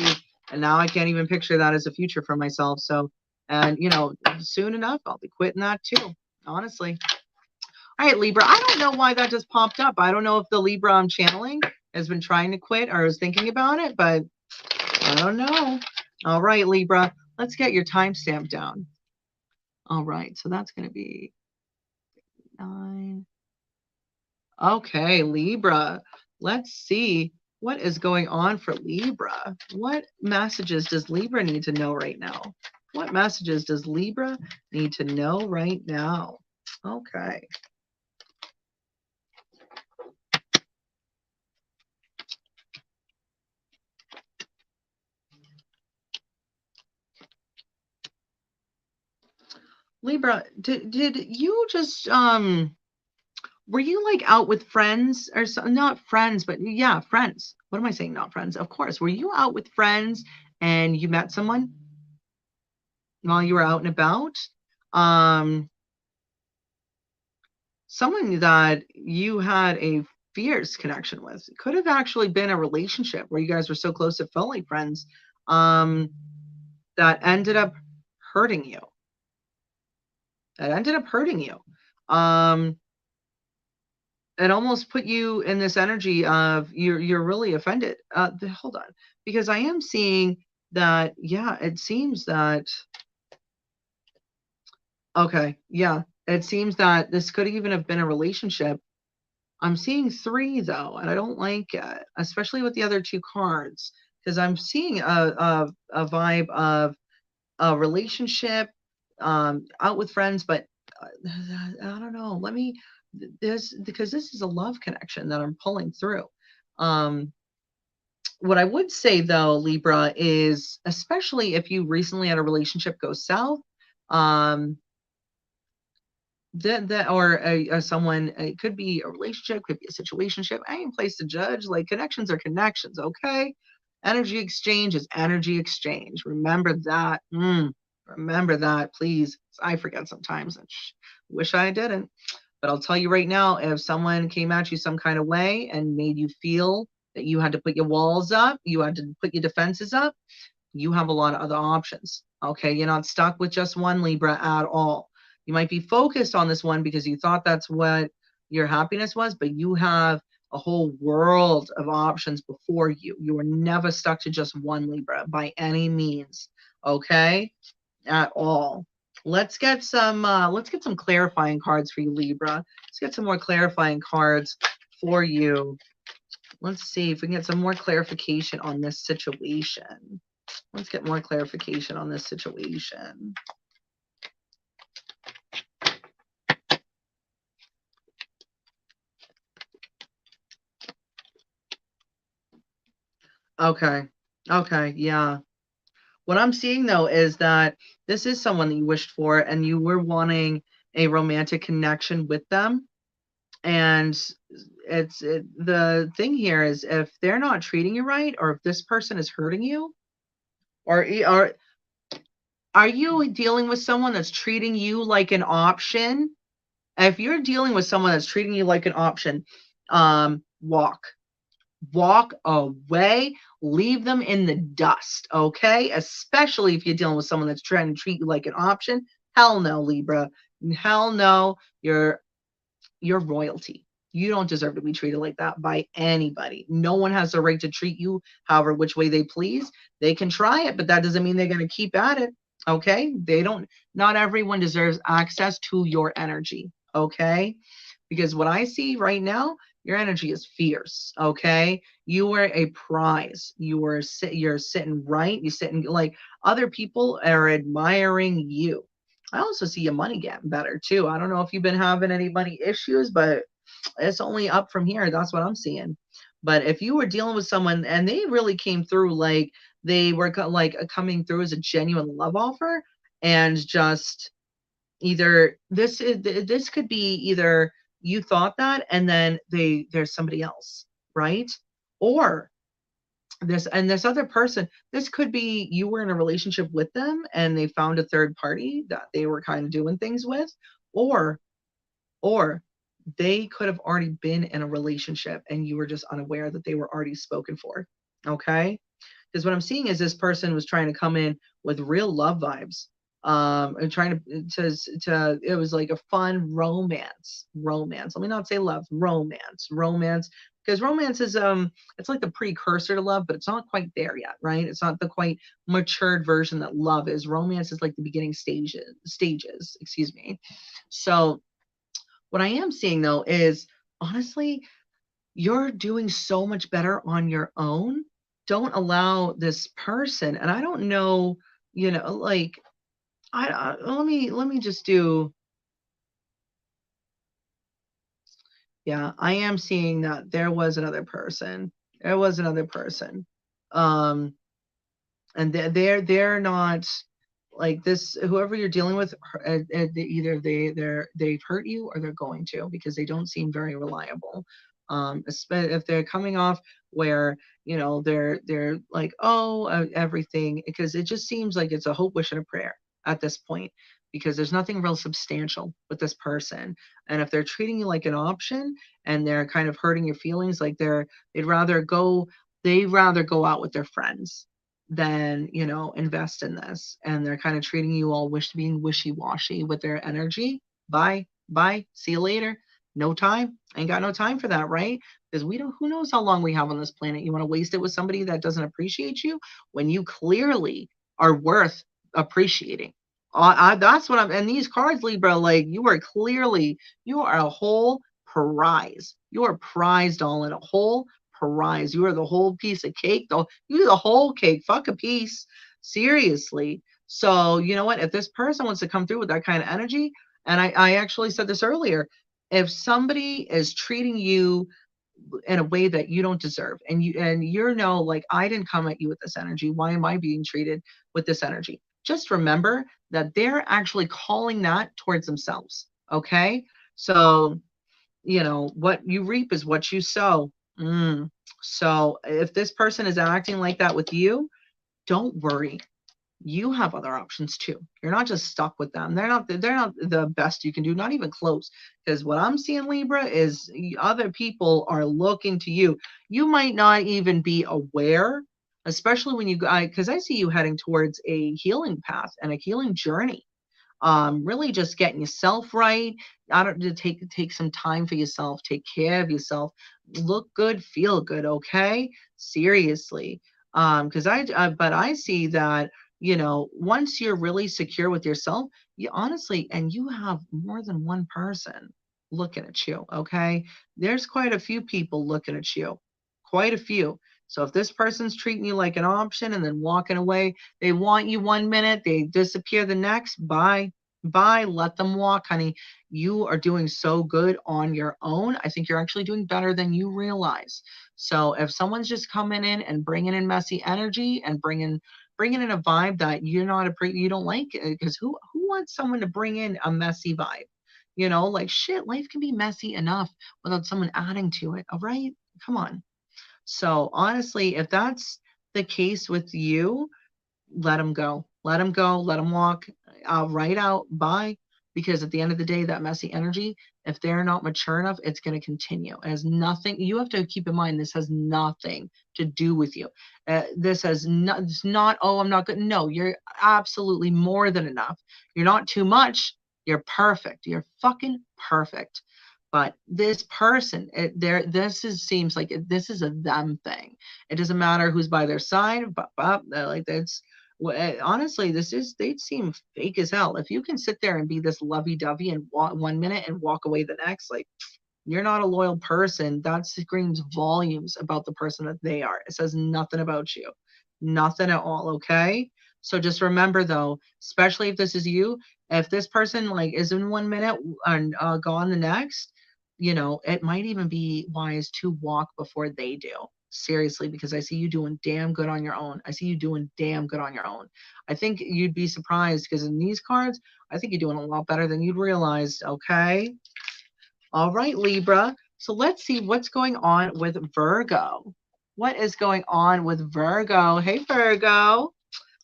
and now I can't even picture that as a future for myself. So, and soon enough, I'll be quitting that too. Honestly. All right, Libra. I don't know why that just popped up. I don't know if the Libra I'm channeling has been trying to quit or is thinking about it, but I don't know. All right, Libra. Let's get your timestamp down. All right, so that's going to be 9. Okay, Libra. Let's see. What is going on for Libra? What messages does Libra need to know right now? What messages does Libra need to know right now? Okay. Libra, did you just were you like out with friends or so, not friends, but yeah, friends. What am I saying? Not friends. Of course. Were you out with friends and you met someone while you were out and about? Um, Someone that you had a fierce connection with. It could have actually been a relationship where you guys were so close it felt like friends. Um, that ended up hurting you. That ended up hurting you. Um, it almost put you in this energy of you're really offended. Hold on, because I am seeing that. Yeah, it seems that. Okay, yeah, it seems that this could even have been a relationship. I'm seeing three though, and I don't like it, especially with the other two cards, because I'm seeing a vibe of a relationship, out with friends, but I don't know. Let me this because this is a love connection that I'm pulling through. Um, what I would say though, Libra, is especially if you recently had a relationship go south, um, that or a someone, it could be a relationship, could be a situationship. I ain't place to judge. Like connections are connections, okay? Energy exchange is energy exchange. Remember that. Remember that, please. I forget sometimes. Wish I didn't. But I'll tell you right now, if someone came at you some kind of way and made you feel that you had to put your walls up, you had to put your defenses up, you have a lot of other options. Okay. You're not stuck with just one Libra at all. You might be focused on this one because you thought that's what your happiness was, but you have a whole world of options before you. You are never stuck to just one Libra by any means. Okay. At all. Let's get some clarifying cards for you, Libra. Let's get some more clarifying cards for you. Let's see if we can get some more clarification on this situation. Let's get more clarification on this situation. Okay. Okay. Yeah. What I'm seeing though is that this is someone that you wished for and you were wanting a romantic connection with them. And the thing here is if they're not treating you right, or if this person is hurting you, or are you dealing with someone that's treating you like an option? If you're dealing with someone that's treating you like an option, walk away, leave them in the dust, okay? Especially if you're dealing with someone that's trying to treat you like an option. Hell no, Libra. Hell no. You're royalty. You don't deserve to be treated like that by anybody. No one has the right to treat you however which way they please. They can try it, but that doesn't mean they're going to keep at it. Okay? They don't, not everyone deserves access to your energy. Okay? Because what I see right now, your energy is fierce. Okay? You are a prize. You're sitting right. You're sitting like other people are admiring you. I also see your money getting better too. I don't know if you've been having any money issues, but it's only up from here. That's what I'm seeing. But if you were dealing with someone and they really came through like they were coming through as a genuine love offer, and just either this could be either you thought that and then there's somebody else, right? Or this other person, this could be you were in a relationship with them and they found a third party that they were kind of doing things with, or or they could have already been in a relationship and you were just unaware that they were already spoken for. Okay? Because what I'm seeing is this person was trying to come in with real love vibes, and trying to it was like a fun romance. Let me not say love, romance, because romance is it's like the precursor to love, but it's not quite there yet, right? It's not the quite matured version that love is. Romance is like the beginning stages, excuse me. So what I am seeing though is honestly you're doing so much better on your own. Don't allow this person, and I don't know, like, let me just do, yeah, I am seeing that there was another person. There was another person. Um, and they're not like this. Whoever you're dealing with, either they've hurt you or they're going to, because they don't seem very reliable. If they're coming off where, they're like, oh, everything, because it just seems like it's a hope, wish, and a prayer at this point, because there's nothing real substantial with this person. And if they're treating you like an option and they're kind of hurting your feelings, like they'd rather go they'd rather go out with their friends than, invest in this. And they're kind of treating you all being wishy-washy with their energy. Bye, bye, see you later. No time. Ain't got no time for that, right? Because we don't, who knows how long we have on this planet. You want to waste it with somebody that doesn't appreciate you when you clearly are worth appreciating. That's what I'm, and these cards, Libra, like, you are a whole prize. You are prized all in a whole prize. You are the whole piece of cake, though. You're the whole cake. Fuck a piece. Seriously. So, you know what? If this person wants to come through with that kind of energy, and I actually said this earlier, if somebody is treating you in a way that you don't deserve, and like, I didn't come at you with this energy, why am I being treated with this energy? Just remember that they're actually calling that towards themselves. Okay. So, what you reap is what you sow. So if this person is acting like that with you, don't worry. You have other options too. You're not just stuck with them. They're not the best you can do, not even close. Because what I'm seeing, Libra, is other people are looking to you. You might not even be aware, especially when because I see you heading towards a healing path and a healing journey. Really just getting yourself right. I don't to take some time for yourself, take care of yourself, look good, feel good, okay? Seriously. Because but I see that, once you're really secure with yourself, you honestly, and you have more than one person looking at you, okay? There's quite a few people looking at you, quite a few. So if this person's treating you like an option and then walking away, they want you 1 minute, they disappear the next. Bye. Bye. Let them walk, honey. You are doing so good on your own. I think you're actually doing better than you realize. So if someone's just coming in and bringing in messy energy and bringing in a vibe that you don't like, because who wants someone to bring in a messy vibe? Like, shit, life can be messy enough without someone adding to it. All right, come on. So honestly, if that's the case with you, let them go. Let them go. Let them walk right out. Bye. Because at the end of the day, that messy energy, if they're not mature enough, it's going to continue. It has nothing. You have to keep in mind, this has nothing to do with you. This has not, it's not, oh, I'm not good. No, you're absolutely more than enough. You're not too much. You're perfect. You're fucking perfect. But this person, seems like this is a them thing. It doesn't matter who's by their side, but like that's honestly, they seem fake as hell. If you can sit there and be this lovey-dovey and 1 minute and walk away the next, like, you're not a loyal person. That screams volumes about the person that they are. It says nothing about you, nothing at all. Okay. So just remember, though, especially if this is you, if this person like is in 1 minute and gone the next, it might even be wise to walk before they do. Seriously, because I see you doing damn good on your own. I see you doing damn good on your own. I think you'd be surprised, because in these cards, I think you're doing a lot better than you'd realize. Okay. All right, Libra. So let's see what's going on with Virgo. What is going on with Virgo? Hey, Virgo.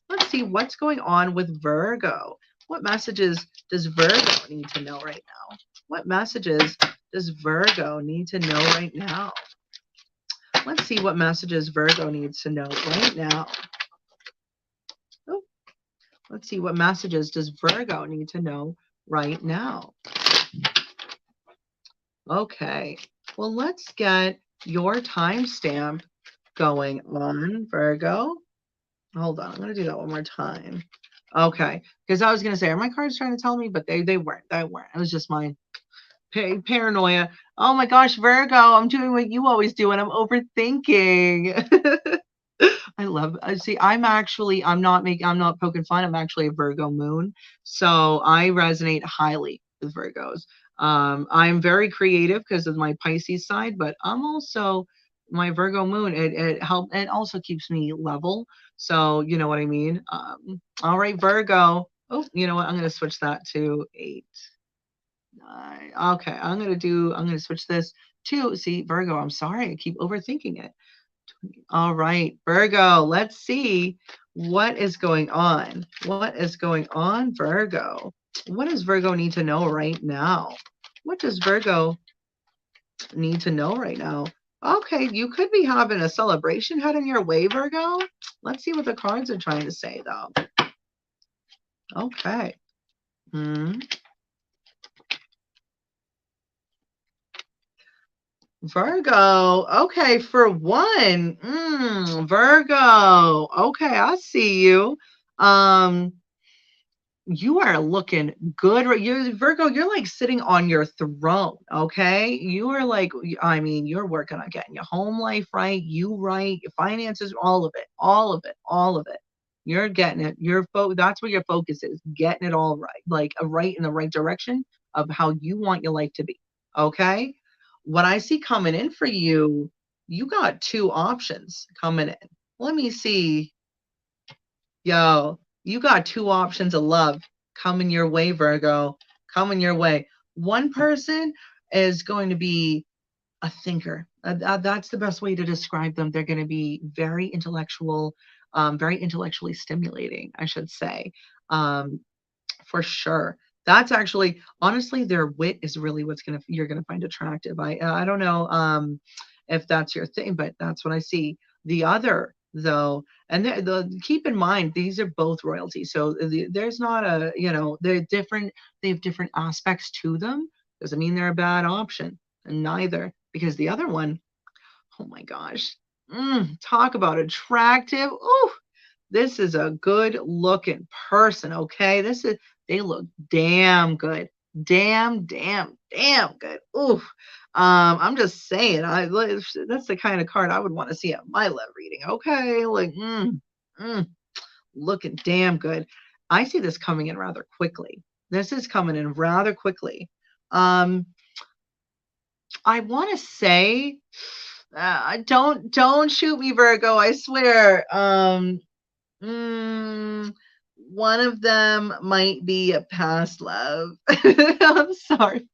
Let's see what's going on with Virgo. What messages does Virgo need to know right now? What messages does Virgo need to know right now? Let's see what messages Virgo needs to know right now. Oh, let's see what messages does Virgo need to know right now. Okay, well, let's get your timestamp going on, Virgo. Hold on, I'm going to do that one more time. Okay, because I was going to say, are my cards trying to tell me? But they weren't. They weren't. It was just mine. Paranoia. Oh my gosh, Virgo, I'm doing what you always do and I'm overthinking. I see. I'm not poking fun. I'm actually a Virgo moon. So I resonate highly with Virgos. I'm very creative because of my Pisces side, but I'm also my Virgo moon. It also keeps me level. So you know what I mean? All right, Virgo. Oh, you know what? I'm gonna switch that to 8, 9. Okay, I'm gonna switch this to see Virgo. I'm sorry, I keep overthinking it. All right, Virgo, let's see what is going on. What is going on, Virgo? What does Virgo need to know right now? What does Virgo need to know right now? Okay, you could be having a celebration heading your way, Virgo. Let's see what the cards are trying to say, though. Okay. Hmm. Virgo. Okay, for one. Virgo. Okay, I see you. Um, you are looking good. You're Virgo, you're like sitting on your throne, okay? You are like, I mean, you're working on getting your home life right, you right, your finances, all of it, all of it, all of it. You're getting it. That's where your focus is, getting it all right, like a right in the right direction of how you want your life to be. Okay. What I see coming in for you, you got two options coming in. Let me see. Yo, you got two options of love coming your way, Virgo. Coming your way. One person is going to be a thinker. That's the best way to describe them. They're going to be very intellectual, very intellectually stimulating, I should say, for sure. That's actually, honestly, their wit is really what's you're gonna find attractive. I don't know if that's your thing, but that's what I see. The other though, and keep in mind these are both royalty, so there's not a they're different. They have different aspects to them. Doesn't mean they're a bad option, and neither because the other one, oh my gosh, talk about attractive. Ooh, this is a good looking person, okay? They look damn good. Damn, damn, damn good. Ooh. I'm just saying, that's the kind of card I would want to see at my love reading. Okay, like mm, looking damn good. I see this coming in rather quickly. This is coming in rather quickly. Um, I want to say, don't shoot me, Virgo. I swear. Mm, one of them might be a past love. I'm sorry.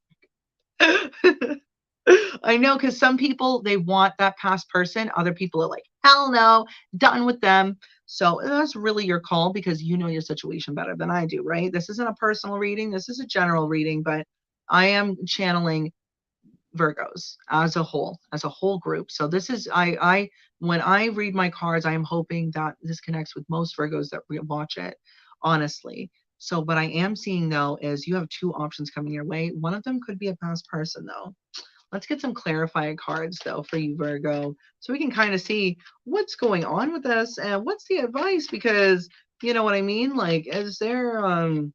I know because some people they want that past person. Other people are like, hell no, done with them. So that's really your call because you know your situation better than I do, right? This isn't a personal reading. This is a general reading, but I am channeling Virgos as a whole group. So this is I when I read my cards, I am hoping that this connects with most Virgos that watch it, honestly. So what I am seeing though is you have two options coming your way. One of them could be a past person though. Let's get some clarifying cards though for you, Virgo, so we can kind of see what's going on with this and what's the advice because you know what I mean? Like, is there a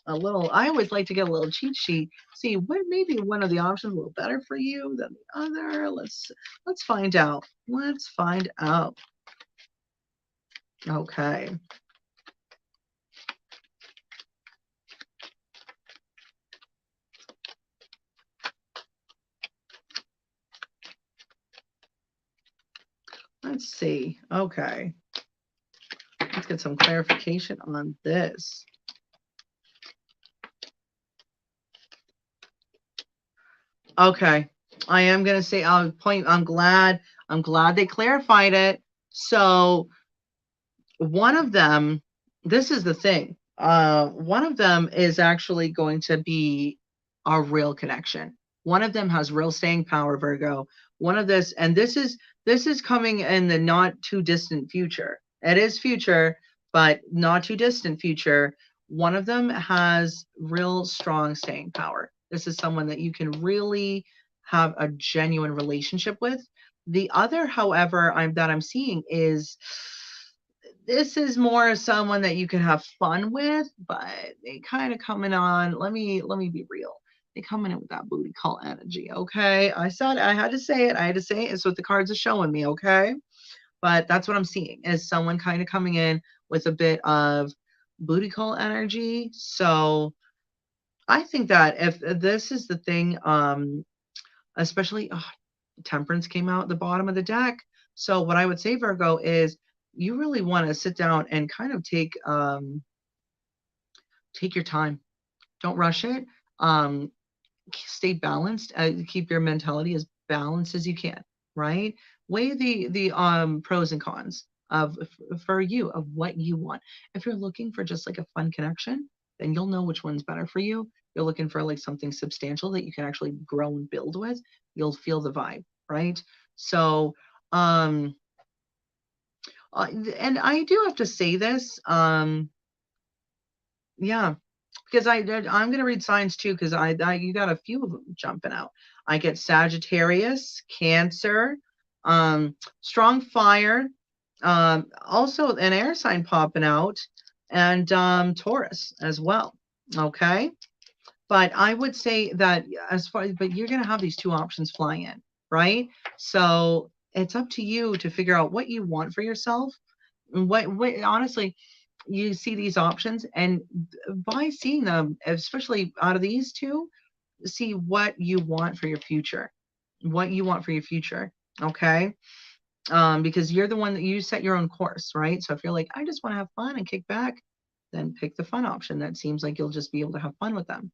little I always like to get a little cheat sheet, see what maybe one of the options a little better for you than the other. Let's find out. Let's find out. Okay. Let's see. Okay. Let's get some clarification on this. Okay. I am going to say I'm glad they clarified it. So one of them, this is the thing. One of them is actually going to be a real connection. One of them has real staying power, Virgo. One of this, and this is coming in the not too distant future. It is future, but not too distant future. One of them has real strong staying power. This is someone that you can really have a genuine relationship with. The other, however, I'm seeing is this is more someone that you can have fun with, but they kind of coming on. Let me be real. they coming in with that booty call energy. Okay. I saw it. I had to say it. I had to say it. It's what the cards are showing me. Okay. But that's what I'm seeing is someone kind of coming in with a bit of booty call energy. So I think that if this is the thing, especially Temperance came out at the bottom of the deck. So what I would say, Virgo, is you really want to sit down and kind of take your time. Don't rush it. Um, Stay balanced. Keep your mentality as balanced as you can. Right. Weigh the pros and cons of for you of what you want. If you're looking for just like a fun connection, then you'll know which one's better for you. You're looking for like something substantial that you can actually grow and build with. You'll feel the vibe, right? So, um, and I do have to say this, yeah, because I'm gonna read signs too, because I you got a few of them jumping out. I get Sagittarius, Cancer, strong fire, also an air sign popping out, and Taurus as well. Okay, but I would say that but you're gonna have these two options flying in, right? So it's up to you to figure out what you want for yourself. What honestly, you see these options, and by seeing them, especially out of these two, see what you want for your future. What you want for your future. Okay. Because you're the one that you set your own course, right? So if you're like, I just want to have fun and kick back, then pick the fun option. That seems like you'll just be able to have fun with them.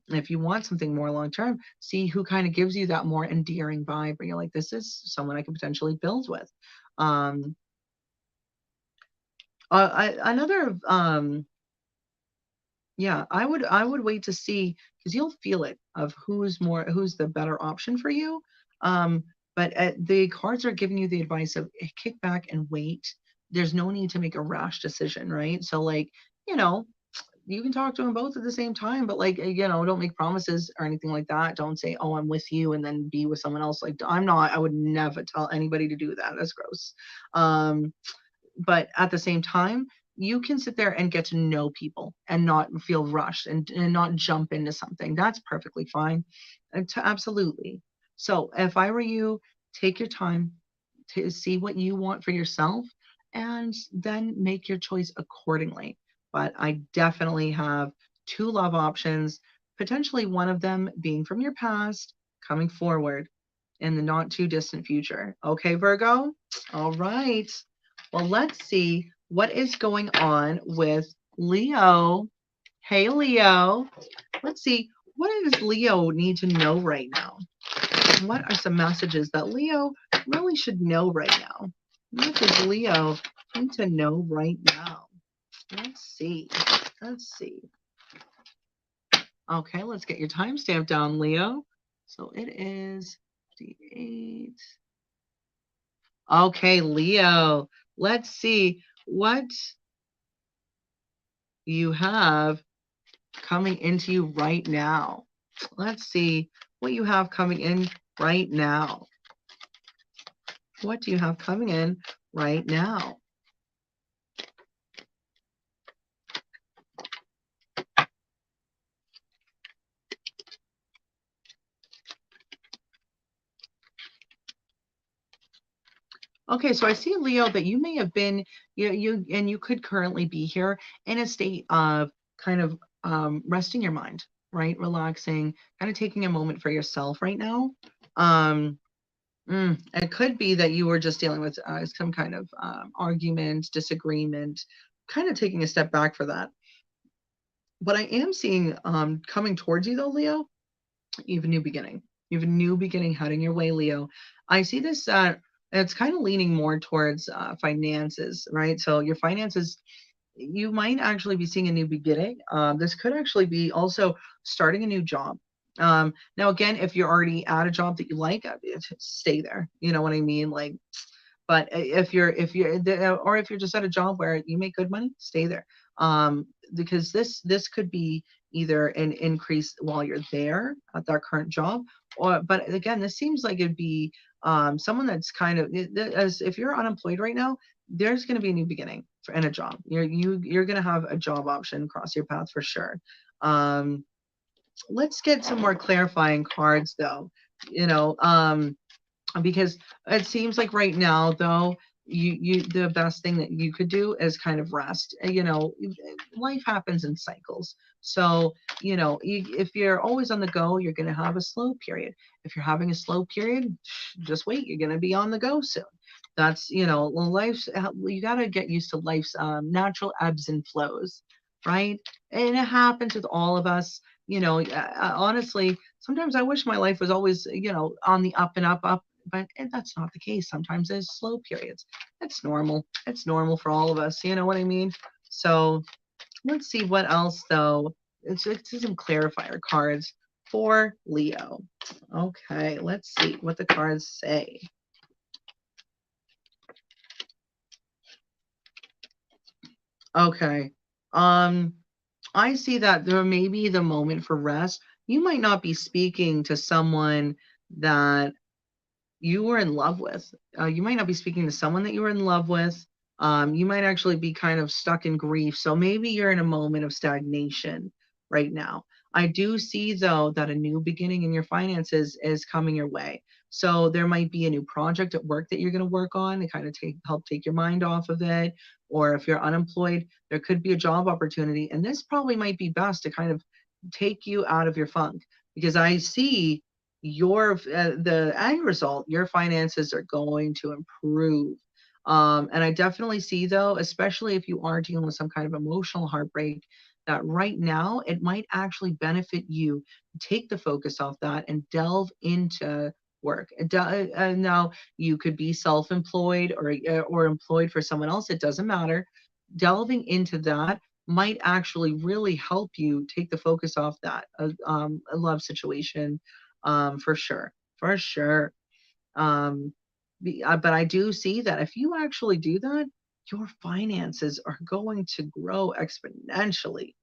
If you want something more long term, see who kind of gives you that more endearing vibe where you're like, this is someone I could potentially build with. Um, Another yeah, I would wait to see because you'll feel it of who's the better option for you. But the cards are giving you the advice of kick back and wait. There's no need to make a rash decision, right? So like, you know, you can talk to them both at the same time, but like, don't make promises or anything like that. Don't say, oh, I'm with you and then be with someone else. Like, I'm not, I would never tell anybody to do that. That's gross. But at the same time, you can sit there and get to know people and not feel rushed and not jump into something. That's perfectly fine. Absolutely. So if I were you, take your time to see what you want for yourself and then make your choice accordingly. But I definitely have two love options, potentially one of them being from your past, coming forward in the not too distant future. Okay, Virgo? All right. Well, let's see what is going on with Leo. Hey, Leo. Let's see. What does Leo need to know right now? What are some messages that Leo really should know right now? What does Leo need to know right now? Let's see. Let's see. Okay, let's get your timestamp down, Leo. So it is D8. Okay, Leo. Let's see what you have coming into you right now. Let's see what you have coming in right now. What do you have coming in right now? Okay, so I see, Leo, that you may have been, you could currently be here in a state of kind of resting your mind, right? Relaxing, kind of taking a moment for yourself right now. It could be that you were just dealing with some kind of argument, disagreement, kind of taking a step back for that. But I am seeing coming towards you, though, Leo, you have a new beginning. You have a new beginning heading your way, Leo. I see this, it's kind of leaning more towards finances, right? So your finances, you might actually be seeing a new beginning. This could actually be also starting a new job. Now, again, if you're already at a job that you like, stay there. You know what I mean? Like, but or if you're just at a job where you make good money, stay there. Because this could be either an increase while you're there at that current job, but again, this seems like it'd be someone that's kind of, as if you're unemployed right now, there's going to be a new beginning in a job. You're going to have a job option cross your path for sure. let's get some more clarifying cards though. You know, because it seems like right now though, you the best thing that you could do is kind of rest. You know, life happens in cycles. So, you know, if you're always on the go, you're going to have a slow period. If you're having a slow period, just wait, you're going to be on the go soon. That's, you know, life's, you got to get used to life's natural ebbs and flows, right? And it happens with all of us. You know, honestly, sometimes I wish my life was always, you know, on the up and up, up, but that's not the case. Sometimes there's slow periods. That's normal. It's normal for all of us. You know what I mean? So let's see what else though. It's some clarifier cards for Leo. Okay, let's see what the cards say. Okay. Um, I see that there may be the moment for rest. You might not be speaking to someone that you were in love with. You might not be speaking to someone that you were in love with. You might actually be kind of stuck in grief. So maybe you're in a moment of stagnation right now. I do see, though, that a new beginning in your finances is coming your way. So there might be a new project at work that you're going to work on to kind of help take your mind off of it. Or if you're unemployed, there could be a job opportunity. And this probably might be best to kind of take you out of your funk because I see the end result, your finances are going to improve. And I definitely see though, especially if you are dealing with some kind of emotional heartbreak, that right now it might actually benefit you to take the focus off that and delve into work. And now you could be self-employed or employed for someone else. It doesn't matter. Delving into that might actually really help you take the focus off that a love situation, for sure, for sure. Um, but I do see that if you actually do that, your finances are going to grow exponentially,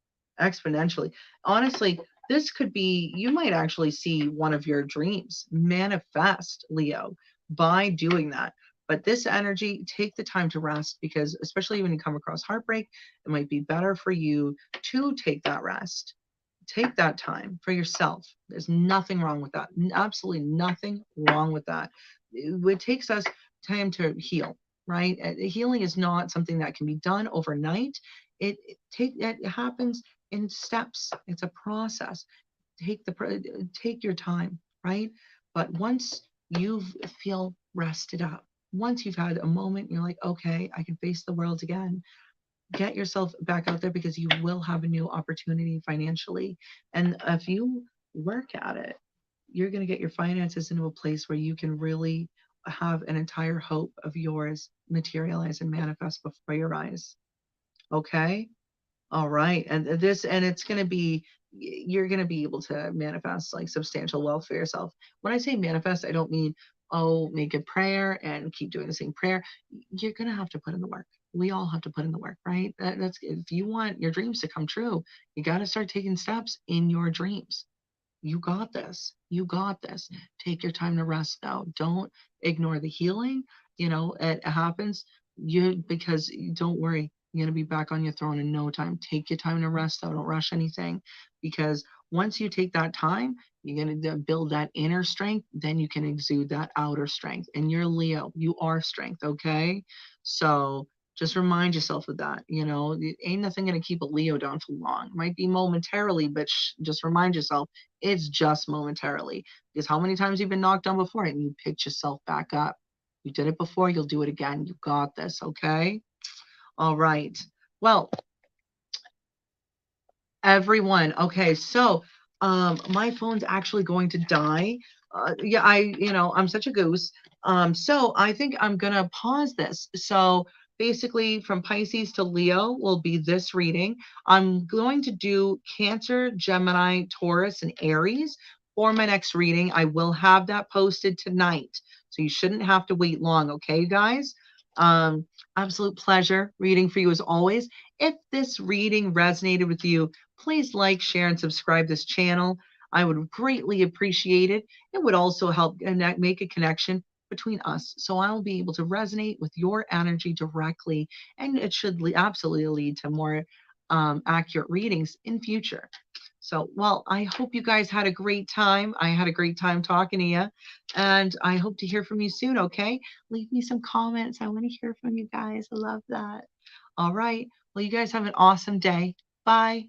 exponentially. Honestly, this could be, you might actually see one of your dreams manifest, Leo, by doing that. But this energy, take the time to rest because, especially when you come across heartbreak, it might be better for you to take that rest, take that time for yourself. There's nothing wrong with that. Absolutely nothing wrong with that. It takes us time to heal, right? Healing is not something that can be done overnight. It happens in steps. It's a process. Take your time, right? But once you feel rested up, once you've had a moment, you're like, okay, I can face the world again, get yourself back out there because you will have a new opportunity financially. And if you work at it, you're going to get your finances into a place where you can really have an entire hope of yours materialize and manifest before your eyes. Okay? All right. And it's going to be, you're going to be able to manifest like substantial wealth for yourself. When I say manifest, I don't mean, oh, make a prayer and keep doing the same prayer. You're going to have to put in the work. We all have to put in the work, right? That's, if you want your dreams to come true, you got to start taking steps in your dreams. You got this. You got this. Take your time to rest though. Don't ignore the healing. You know, it happens. Because don't worry, you're gonna be back on your throne in no time. Take your time to rest though. Don't rush anything. Because once you take that time, you're gonna build that inner strength, then you can exude that outer strength. And you're Leo. You are strength, okay? So just remind yourself of that. You know, ain't nothing gonna keep a Leo down for long. Might be momentarily, but just remind yourself it's just momentarily. Because how many times you've been knocked down before and you picked yourself back up? You did it before, you'll do it again. You got this, okay? All right. Well, everyone. Okay, so my phone's actually going to die. Yeah, I'm such a goose. So I think I'm gonna pause this. So basically from Pisces to Leo will be this reading. I'm going to do Cancer, Gemini, Taurus, and Aries for my next reading. I will have that posted tonight. So you shouldn't have to wait long, okay, guys? Um, Absolute pleasure reading for you as always. If this reading resonated with you, please like, share, and subscribe this channel. I would greatly appreciate it. It would also help make a connection between us. So I'll be able to resonate with your energy directly, and it should absolutely lead to more accurate readings in future. So, well, I hope you guys had a great time. I had a great time talking to you, and I hope to hear from you soon, okay? Leave me some comments. I want to hear from you guys. I love that. All right. Well, you guys have an awesome day. Bye.